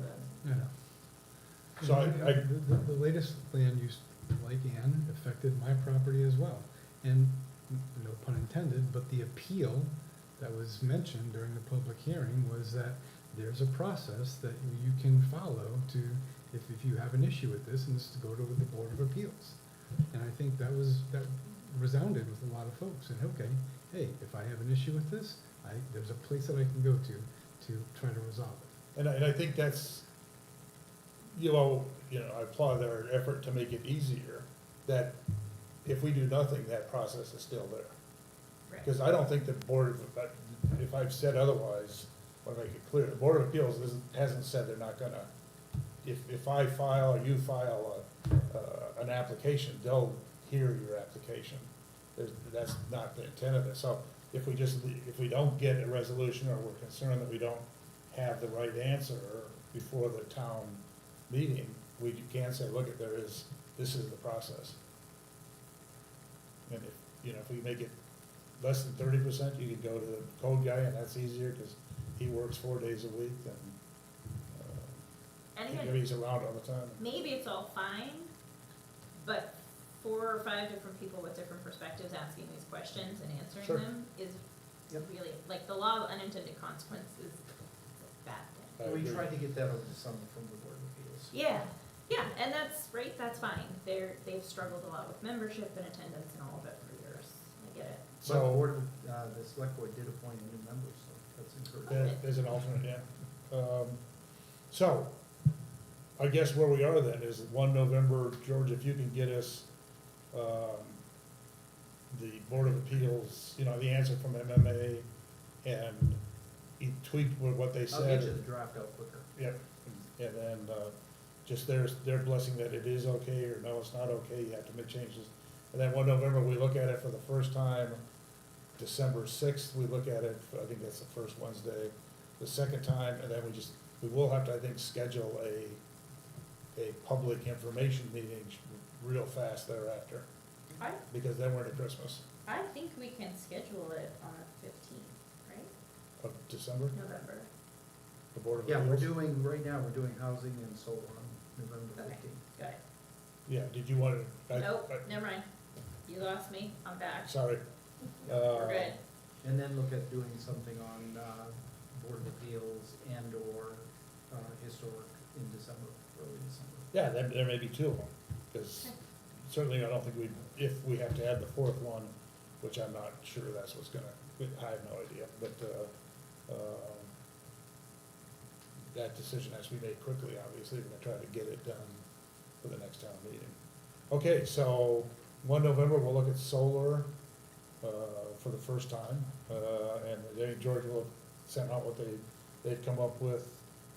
Yeah. So The latest land use, like Ann, affected my property as well. And, no pun intended, but the appeal that was mentioned during the public hearing was that there's a process that you can follow to, if you have an issue with this, and this is to go to the Board of Appeals. And I think that resounded with a lot of folks, and okay, hey, if I have an issue with this, there's a place that I can go to try to resolve it. And I think that's, you know, I applaud their effort to make it easier, that if we do nothing, that process is still there. Right. Because I don't think the Board of, if I've said otherwise, I want to make it clear, the Board of Appeals hasn't said they're not gonna, if I file or you file an application, they'll hear your application. That's not the intent of it. So if we don't get a resolution, or we're concerned that we don't have the right answer before the town meeting, we can say, look, this is the process. And if we make it less than 30%, you can go to the code guy, and that's easier, because he works 4 days a week, And and again, he's around all the time. maybe it's all fine, but 4 or 5 different people with different perspectives asking these questions and answering Sure. them is Yep. really, like, the law of unintended consequences is a bad thing. I we agree. tried to get that over the summer from the Board of Appeals. Yeah, and that's fine. They've struggled a lot with membership and attendance and all of it for years. I get it. But So- the select board did appoint a new member, so that's encouraging. There's an alternate, yeah. So, I guess where we are then is 1 November, George, if you can get us, the Board of Appeals, the answer from MMA, and he tweaked what they I'll said. get you the draft out quicker. Yep, and then, just their blessing that it is okay, or no, it's not okay, you have to make changes. And then 1 November, we look at it for the first time. December 6th, we look at it, I think that's the first Wednesday, the second time, and then we will have to, I think, schedule a public information meeting real fast thereafter, because then we're into Christmas I think we can schedule it on the 15th, right? of December, November. the Board of Yeah, Appeals. right now, we're doing housing and solar on November Okay. 15th. Got it. Yeah, did you want to? Nope, never mind. You lost me. I'm back. Sorry. We're good. And then look at doing something on Board of Appeals and/or historic in December, early December. Yeah, there may be two of them, because certainly I don't think if we have to add the fourth one, which I'm not sure that's what's gonna, I have no idea, but, that decision has to be made quickly, obviously, we're gonna try to get it done for the next town meeting. Okay, so 1 November, we'll look at solar, for the first time, and then George will send out what they've come up with,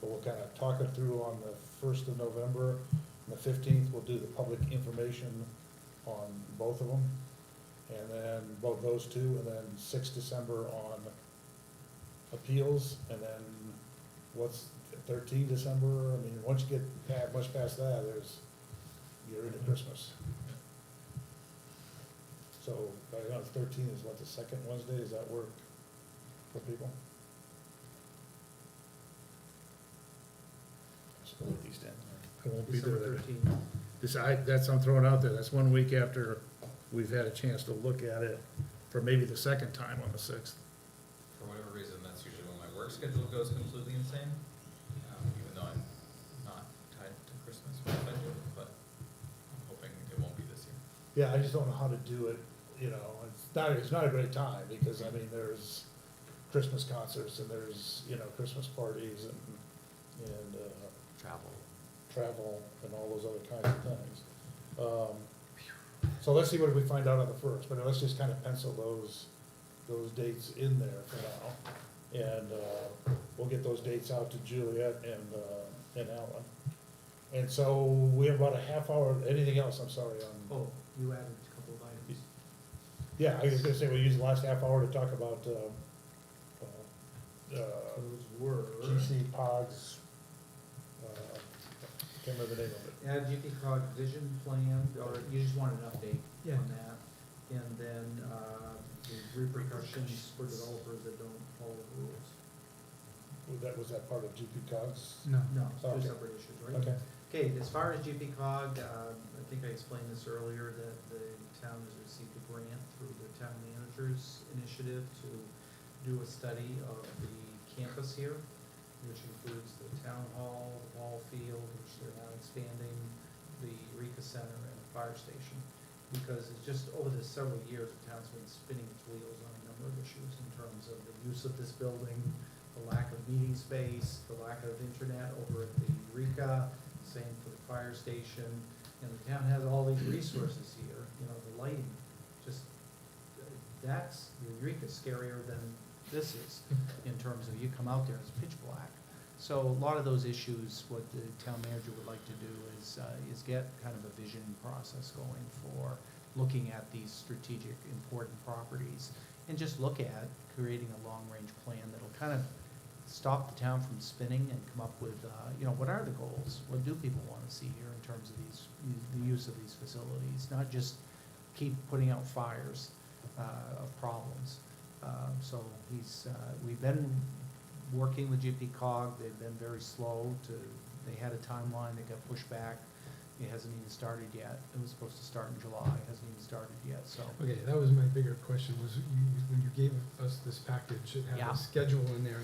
but we'll kind of talk it through on the 1st of November. On the 15th, we'll do the public information on both of them, and then both those two, and then 6th December on appeals, and then what's 13 December? I mean, once you get much past that, you're into Christmas. So, I know 13 is what, the second Wednesday, does that work for people? Just put these down there. I won't be there. December 13th. That's, I'm throwing out there, that's 1 week after we've had a chance to look at it for maybe the second time on the 6th. For whatever reason, that's usually when my work schedule goes completely insane, even though I'm not tied to Christmas when I do, but I'm hoping it won't be this year. Yeah, I just don't know how to do it, it's not a great time, because, I mean, there's Christmas concerts, and there's, Christmas parties, and travel, and all those other kinds of things. So let's see what we find out on the 1st, but let's just kind of pencil those dates in there for now. And, we'll get those dates out to Juliet and Alan. And so we have about a half hour, anything else, I'm sorry, on. Oh, you added a couple of items. Yeah, I was gonna say, we'll use the last half hour to talk about, Those were. GC Pogs, can't remember the name of it. Add GP cog vision plan, or you just want an update Yeah. on that? And then, the repercussions for developers that don't follow the rules. Was that part of GP Cogs? No. No, it's Okay. two separate issues, right? Okay, Okay, as far as GP cog, I think I explained this earlier, that the town has received a grant through the town manager's initiative to do a study of the campus here, which includes the town hall, the ball field, which they're now expanding, the Rika Center, and the fire station. Because it's just, over the several years, the town's been spinning its wheels on a number of issues in terms of the use of this building, the lack of meeting space, the lack of internet over at the Rika, same for the fire station. And the town has all these resources here, the lighting, just, that's, the Eureka's scarier than this is, in terms of you come out there, it's pitch black. So a lot of those issues, what the town manager would like to do is get kind of a vision process going for looking at these strategic, important properties, and just look at creating a long-range plan that'll kind of stop the town from spinning and come up with, what are the goals? What do people want to see here in terms of the use of these facilities? Not just keep putting out fires of problems. So we've been working with GP Cog. They've been very slow they had a timeline that got pushed back. It hasn't even started yet. It was supposed to start in July. It hasn't even started yet, so. Okay, that was my bigger question, was when you gave us this package, it had Yeah. a schedule in there,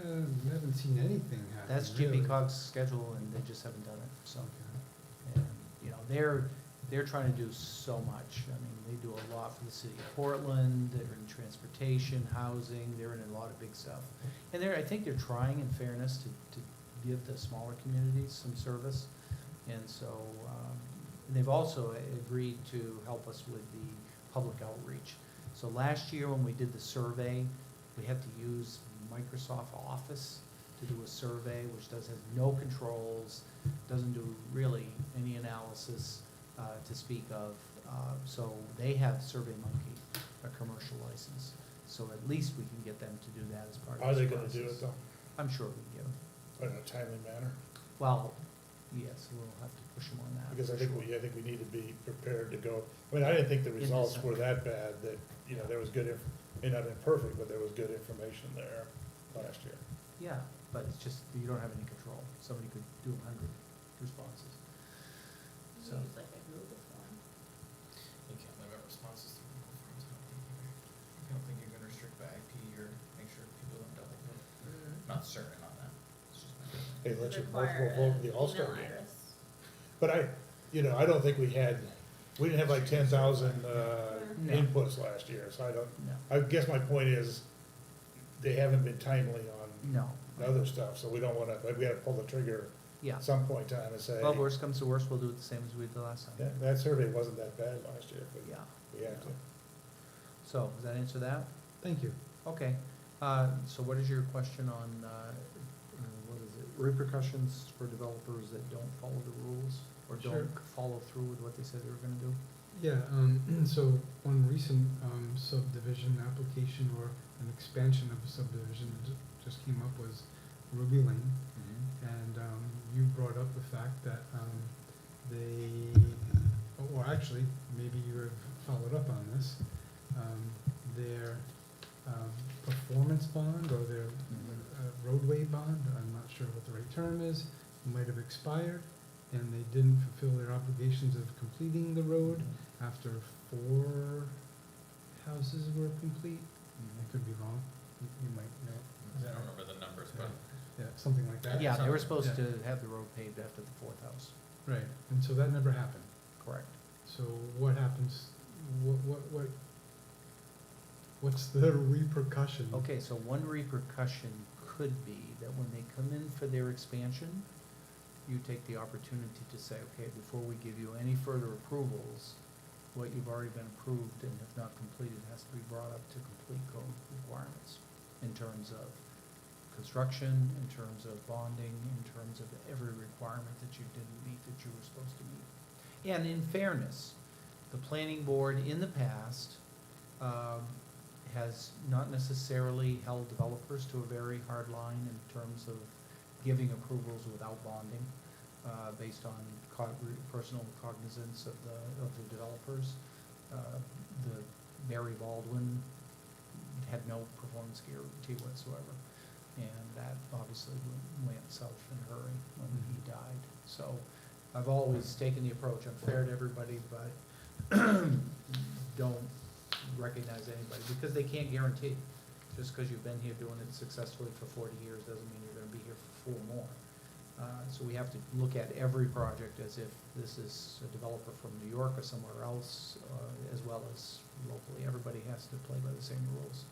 and we haven't seen anything happen. That's really. GP Cog's schedule, and they just haven't done it, so. Okay. And, they're trying to do so much. I mean, they do a lot for the city of Portland, they're in transportation, housing, they're in a lot of big stuff. And I think they're trying, in fairness, to give the smaller communities some service. And so, they've also agreed to help us with the public outreach. So last year, when we did the survey, we had to use Microsoft Office to do a survey, which has no controls, doesn't do really any analysis to speak of. So they have SurveyMonkey, a commercial license. So at least we can get them to do that as part of are this they gonna do process. it though, I'm sure we can get them. in a timely manner? Well, yes, we'll have to push them on that. Because I for think sure. we need to be prepared to go, I mean, I didn't think the results were December. that bad, that, there was good, may not have been perfect, but there was good information there last year. Yeah, but it's just, you don't have any control. Somebody could do 100 responses. So, Use like a Google form. You can't limit responses to Google Forms, I don't think you can restrict by IP or make sure people don't double vote. Not certain on that, it's just my opinion. They let you Require multiple vote in the an All-Star email game. address. But I don't think we didn't have like 10,000, No. inputs last year, so No. I guess my point is, they haven't been timely on No. other stuff, so we don't wanna, like, we gotta pull the trigger Yeah. at some point in time and say, Well, worst comes to worst, we'll do it the same as we did last time. yeah, that survey wasn't that bad last year, but Yeah. we had to. So, does that answer that? Thank you. Okay, so what is your question on, what is it, repercussions for developers that don't follow the rules? Or Sure. don't follow through with what they said they were gonna do? Yeah, so one recent subdivision application or an expansion of a subdivision that just came up was Ruby Lane. And you brought up the fact that or actually, maybe you have followed up on this, their performance bond or their roadway bond, I'm not sure what the right term is, might have expired, and they didn't fulfill their obligations of completing the road after 4 houses were complete. I could be wrong, you might know. I don't remember the numbers, but Yeah, something like that. Yeah, they were Sounds- supposed yeah. to have the road paved after the fourth house. Right, and so that never happened. Correct. So what happens, what's the repercussion? Okay, so one repercussion could be that when they come in for their expansion, you take the opportunity to say, okay, before we give you any further approvals, what you've already been approved and have not completed has to be brought up to complete code requirements in terms of construction, in terms of bonding, in terms of every requirement that you didn't meet that you were supposed to meet. And in fairness, the planning board in the past has not necessarily held developers to a very hard line in terms of giving approvals without bonding, based on personal cognizance of the developers. The Mary Baldwin had no performance guarantee whatsoever, and that obviously went south in a hurry when he died. So I've always taken the approach, I'm fair to everybody, but don't recognize anybody, because they can't guarantee. Just because you've been here doing it successfully for 40 years doesn't mean you're gonna be here for 4 more. So we have to look at every project as if this is a developer from New York or somewhere else, as well as locally. Everybody has to play by the same rules.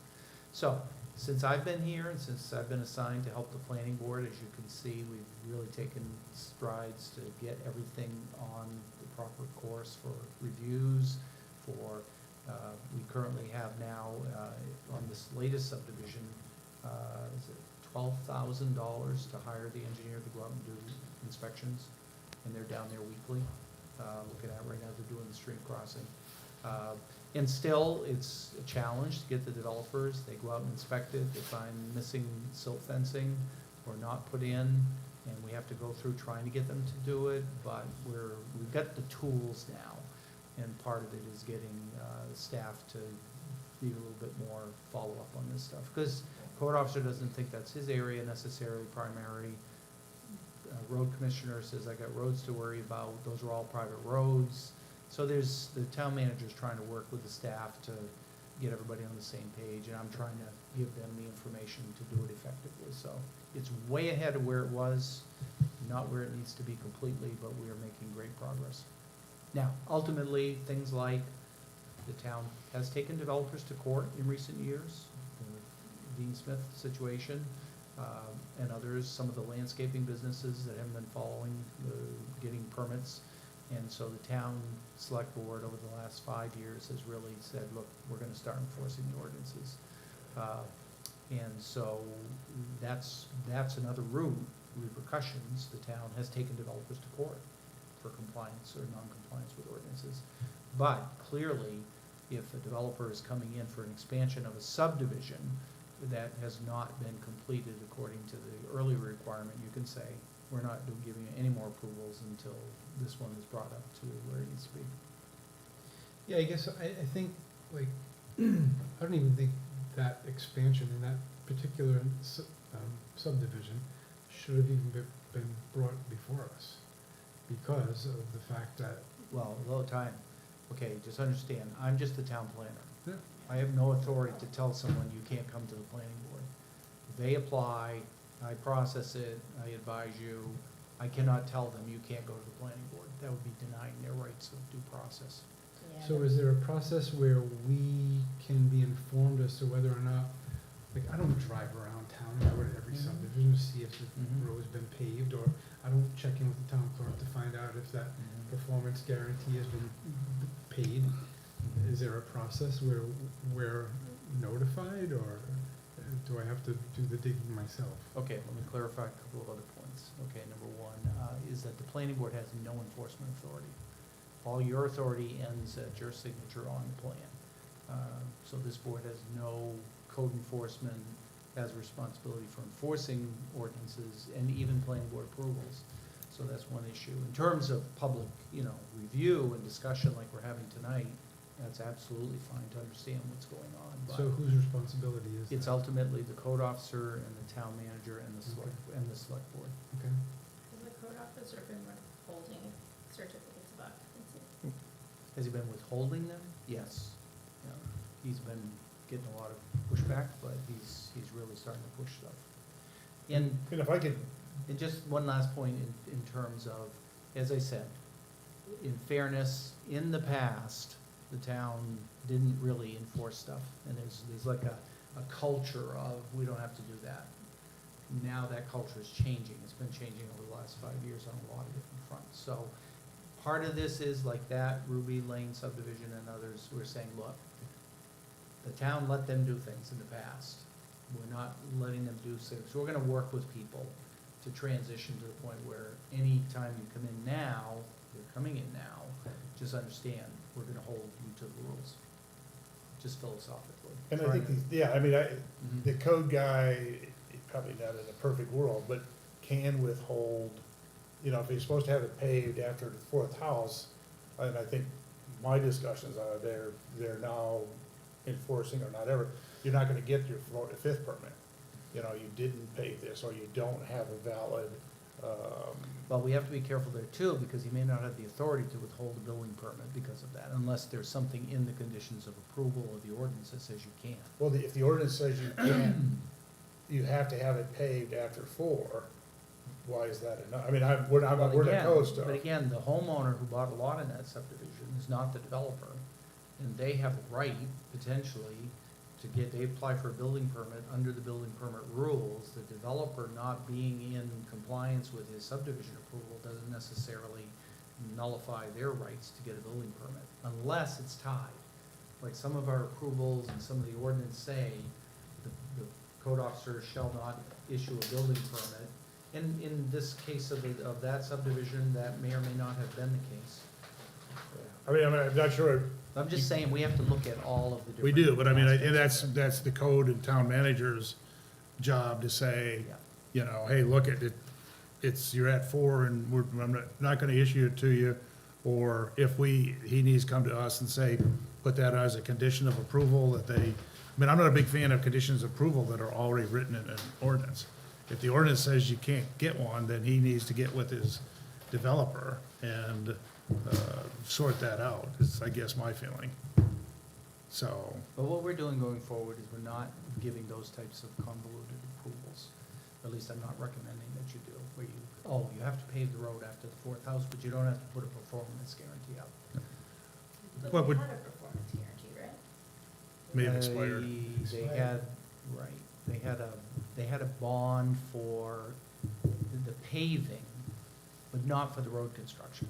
So, since I've been here and since I've been assigned to help the planning board, as you can see, we've really taken strides to get everything on the proper course for reviews, we currently have now, on this latest subdivision, is it $12,000 to hire the engineer to go out and do inspections, and they're down there weekly, looking at right now, they're doing the stream crossing. And still, it's a challenge to get the developers, they go out and inspect it, they find missing silt fencing or not put in, and we have to go through trying to get them to do it, but we've got the tools now, and part of it is getting the staff to be a little bit more follow-up on this stuff, because code officer doesn't think that's his area necessarily primary. Road commissioner says, I got roads to worry about, those are all private roads. So the town manager's trying to work with the staff to get everybody on the same page, and I'm trying to give them the information to do it effectively. So it's way ahead of where it was, not where it needs to be completely, but we are making great progress. Now, ultimately, things like the town has taken developers to court in recent years, the Dean Smith situation, and others, some of the landscaping businesses that haven't been following, getting permits. And so the town select board over the last 5 years has really said, look, we're gonna start enforcing the ordinances. And so that's another route, repercussions. The town has taken developers to court for compliance or non-compliance with ordinances. But clearly, if a developer is coming in for an expansion of a subdivision that has not been completed according to the earlier requirement, you can say, we're not giving you any more approvals until this one is brought up to where it needs to be. Yeah, I guess, I think, like, I don't even think that expansion in that particular subdivision should have even been brought before us, because of the fact that, Well, a little time, okay, just understand, I'm just the town planner. Yeah. I have no authority to tell someone you can't come to the planning board. They apply, I process it, I advise you, I cannot tell them you can't go to the planning board. That would be denying their rights of due process. Yeah, So is there a process where we can be informed as to whether or not, like, I don't drive around town, I go to every Mhm. subdivision to see if the Mhm. road's been paved, or I don't check in with the town clerk to find out if that performance guarantee has been paid. Is there a process where we're notified, or do I have to do the digging myself? Okay, let me clarify a couple of other points. Okay, number one, is that the planning board has no enforcement authority. All your authority ends at your signature on the plan. So this board has no code enforcement, has responsibility for enforcing ordinances and even planning board approvals. So that's one issue. In terms of public, review and discussion like we're having tonight, that's absolutely fine to understand what's going on. but- So whose responsibility is that? It's ultimately the code officer and the town manager and the select, board. Okay. Has the code officer been withholding certificates of occupancy? Has he been withholding them? Yes. Yeah. He's been getting a lot of pushback, but he's really starting to push stuff. And And if I could, just one last point in terms of, as I said, in fairness, in the past, the town didn't really enforce stuff. And there's like a culture of, we don't have to do that. Now that culture is changing. It's been changing over the last 5 years on a lot of different fronts. So part of this is like that Ruby Lane subdivision and others, we're saying, look, the town let them do things in the past. We're not letting them do things. So we're gonna work with people to transition to the point where any time you come in now, you're coming in now, just understand, we're gonna hold you to the rules, just philosophically. and I think, Mhm. the code guy, probably not in a perfect world, but can withhold, if he's supposed to have it paved after the fourth house, and I think my discussions are, they're now enforcing or not ever, you're not gonna get your fifth permit. You didn't pave this, or you don't have a valid, Well, we have to be careful there too, because you may not have the authority to withhold a building permit because of that, unless there's something in the conditions of approval of the ordinance that says you can. well, if the ordinance says you can't, you have to have it paved after 4, why is that enough? I mean, we're not code stuff. But again, the homeowner who bought a lot in that subdivision is not the developer, and they have a right, potentially, they apply for a building permit under the building permit rules. The developer not being in compliance with his subdivision approval doesn't necessarily nullify their rights to get a building permit, unless it's tied. Like some of our approvals and some of the ordinance say, the code officer shall not issue a building permit. In this case of that subdivision, that may or may not have been the case. I'm not sure, I'm just saying, we have to look at all of the different. we do, but aspects of that's, it. that's the code and town manager's job to say, Yeah. hey, look at it, you're at 4 and I'm not gonna issue it to you. Or if he needs to come to us and say, put that as a condition of approval that I'm not a big fan of conditions of approval that are already written in an ordinance. If the ordinance says you can't get one, then he needs to get with his developer and, sort that out, is I guess my feeling. So, But what we're doing going forward is we're not giving those types of convoluted approvals. At least I'm not recommending that you do, where you have to pave the road after the fourth house, but you don't have to put a performance guarantee up. But What we would- had a performance guarantee, right? may have expired. They had a bond for the paving, but not for the road construction.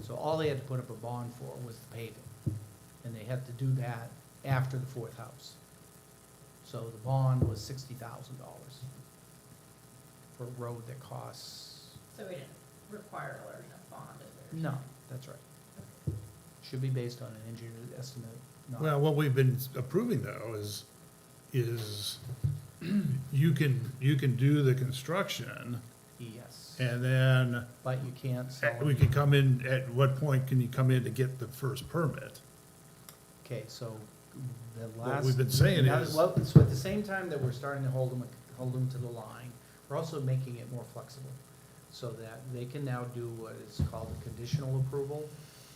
So all they had to put up a bond for was the paving, and they had to do that after the fourth house. So the bond was $60,000 for a road that costs, So we didn't require a large enough bond, is there? no, that's right. Should be based on an engineer's estimate, not. Well, what we've been approving though is you can do the construction Yes, and then but you can't sell. we can come in, at what point can you come in to get the first permit? Okay, so the What last. we've been saying now- is- Well, so at the same time that we're starting to hold them to the line, we're also making it more flexible. So that they can now do what is called a conditional approval,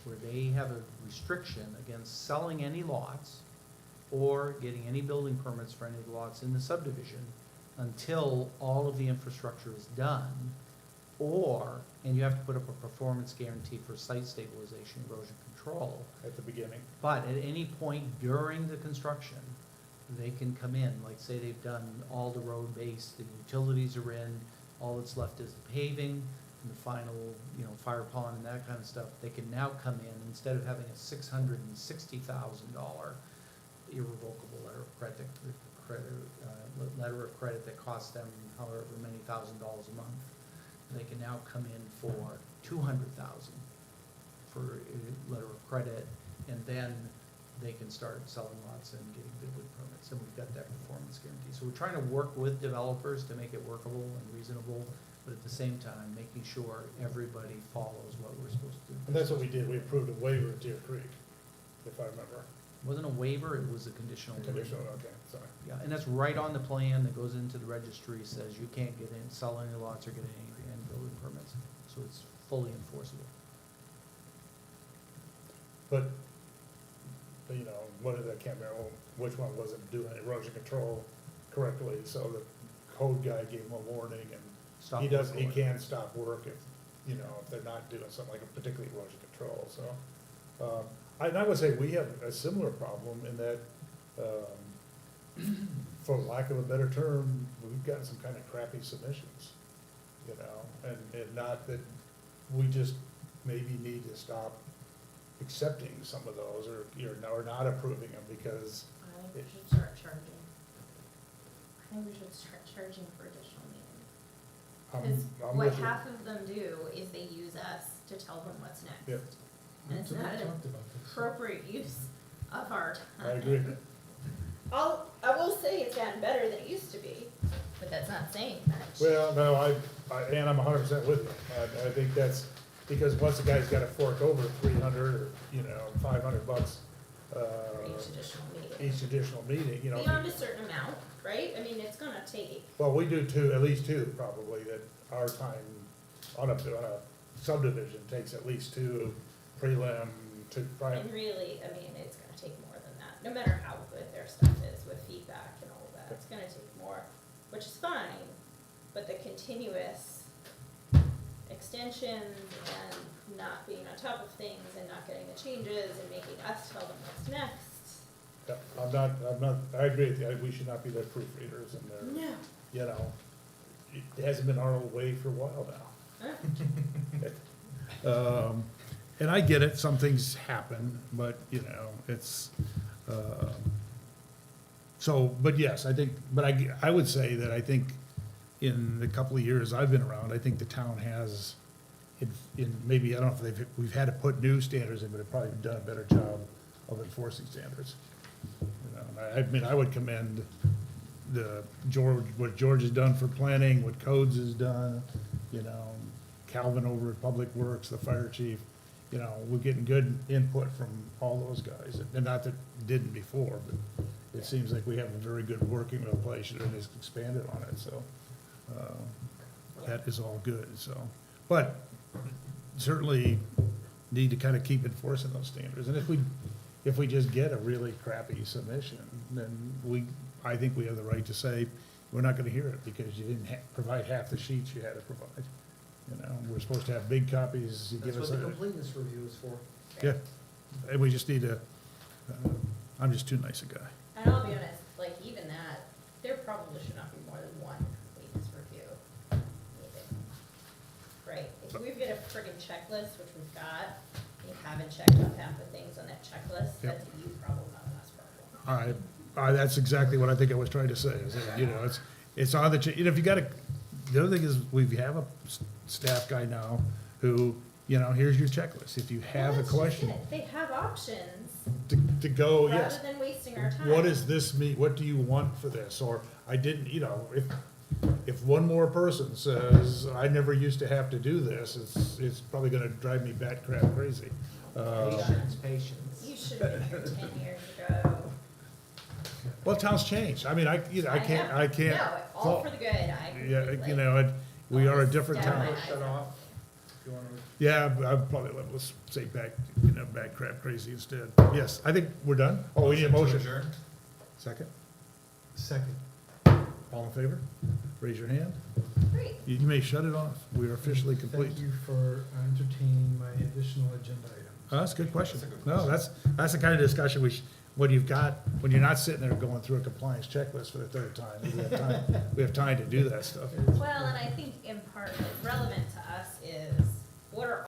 where they have a restriction against selling any lots or getting any building permits for any of the lots in the subdivision until all of the infrastructure is done, and you have to put up a performance guarantee for site stabilization, erosion control. At the beginning. But at any point during the construction, they can come in, like say they've done all the road base, the utilities are in, all that's left is the paving and the final, fire pond and that kind of stuff. They can now come in, instead of having a $660,000 irrevocable letter of credit that costs them however many $1,000s a month, they can now come in for $200,000 for a letter of credit, and then they can start selling lots and getting building permits, and we've got that performance guarantee. So we're trying to work with developers to make it workable and reasonable, but at the same time, making sure everybody follows what we're supposed to do. And that's what we did, we approved a waiver at Deer Creek, if I remember. It wasn't a waiver, it was a conditional waiver. Conditional, okay, sorry. Yeah, and that's right on the plan that goes into the registry, says you can't get in, sell any lots or get any building permits, so it's fully enforceable. But, I can't remember which one wasn't doing erosion control correctly, so the code guy gave him a warning, and Stop he work. can stop work if they're not doing something like a particularly erosion control, so. I would say we have a similar problem in that, for lack of a better term, we've gotten some kind of crappy submissions, and not that we just maybe need to stop accepting some of those or not approving them because. I think we should start charging. I think we should start charging for additional meetings. Because what with you. half of them do is they use us to tell them what's next. Yep. And it's not an appropriate use of our time. I agree. I will say it's gotten better than it used to be, but that's not saying much. Well, no, and I'm 100% with you. I think that's because once the guy's got to fork over 300 or, $500 For each additional meeting. each additional meeting, Beyond a certain amount, right? I mean, it's gonna take, Well, we do at least two probably, that our time on a subdivision takes at least two prelim to prime. and really, I mean, it's gonna take more than that. No matter how good their stuff is with feedback and all of that, it's gonna take more, which is fine. But the continuous extensions and not being on top of things and not getting the changes and making us tell them what's next. Yeah, I agree with you, we should not be their proofreaders and their, No. it hasn't been our old way for a while now. And I get it, some things happen, but, it's, but yes, I would say that I think in the couple of years I've been around, I think the town has, maybe, I don't know if we've had to put new standards in, but they've probably done a better job of enforcing standards. I would commend what George has done for planning, what Codes has done, Calvin over at Public Works, the fire chief. We're getting good input from all those guys, and not that it didn't before, but it seems like we have a very good working relationship and has expanded on it, so, that is all good, so. But certainly need to kind of keep enforcing those standards, and if we just get a really crappy submission, then I think we have the right to say, we're not gonna hear it because you didn't provide half the sheets you had to provide. We're supposed to have big copies, you give That's us what the a, completeness review is for. yeah, and we just need to, I'm just too nice a guy. And I'll be honest, like even that, there probably should not be more than one completeness review meeting. Right? If we've got a friggin' checklist, which we've got, and you haven't checked off half the things on that checklist, Yep. that's a you problem, not an us problem. That's exactly what I think I was trying to say, is that, it's on the, if you gotta, the other thing is, we have a staff guy now who, here's your checklist, if you have a Well, that's just question, it. They have options, to go, yes. rather than wasting our time. What does this mean, what do you want for this, or I didn't, if one more person says, I never used to have to do this, it's probably gonna drive me bat crap crazy. Patience. You should have been here 10 years ago. Well, towns change, I mean, I can't. No, all for the good, I agree. Yeah, we are a different Down town. my eyes. Shut off, if you wanna. Yeah, I'd probably let's say bad crap crazy instead. Yes, I think we're done. Oh, we need a motion. Second? Second. All in favor? raise your hand. Great. You may shut it off. We are officially complete. Thank you for entertaining my additional agenda items. That's a good question. No, that's the kind of discussion when you've got, when you're not sitting there going through a compliance checklist for the third time. We have time to do that stuff. Well, and I think in part what's relevant to us is what are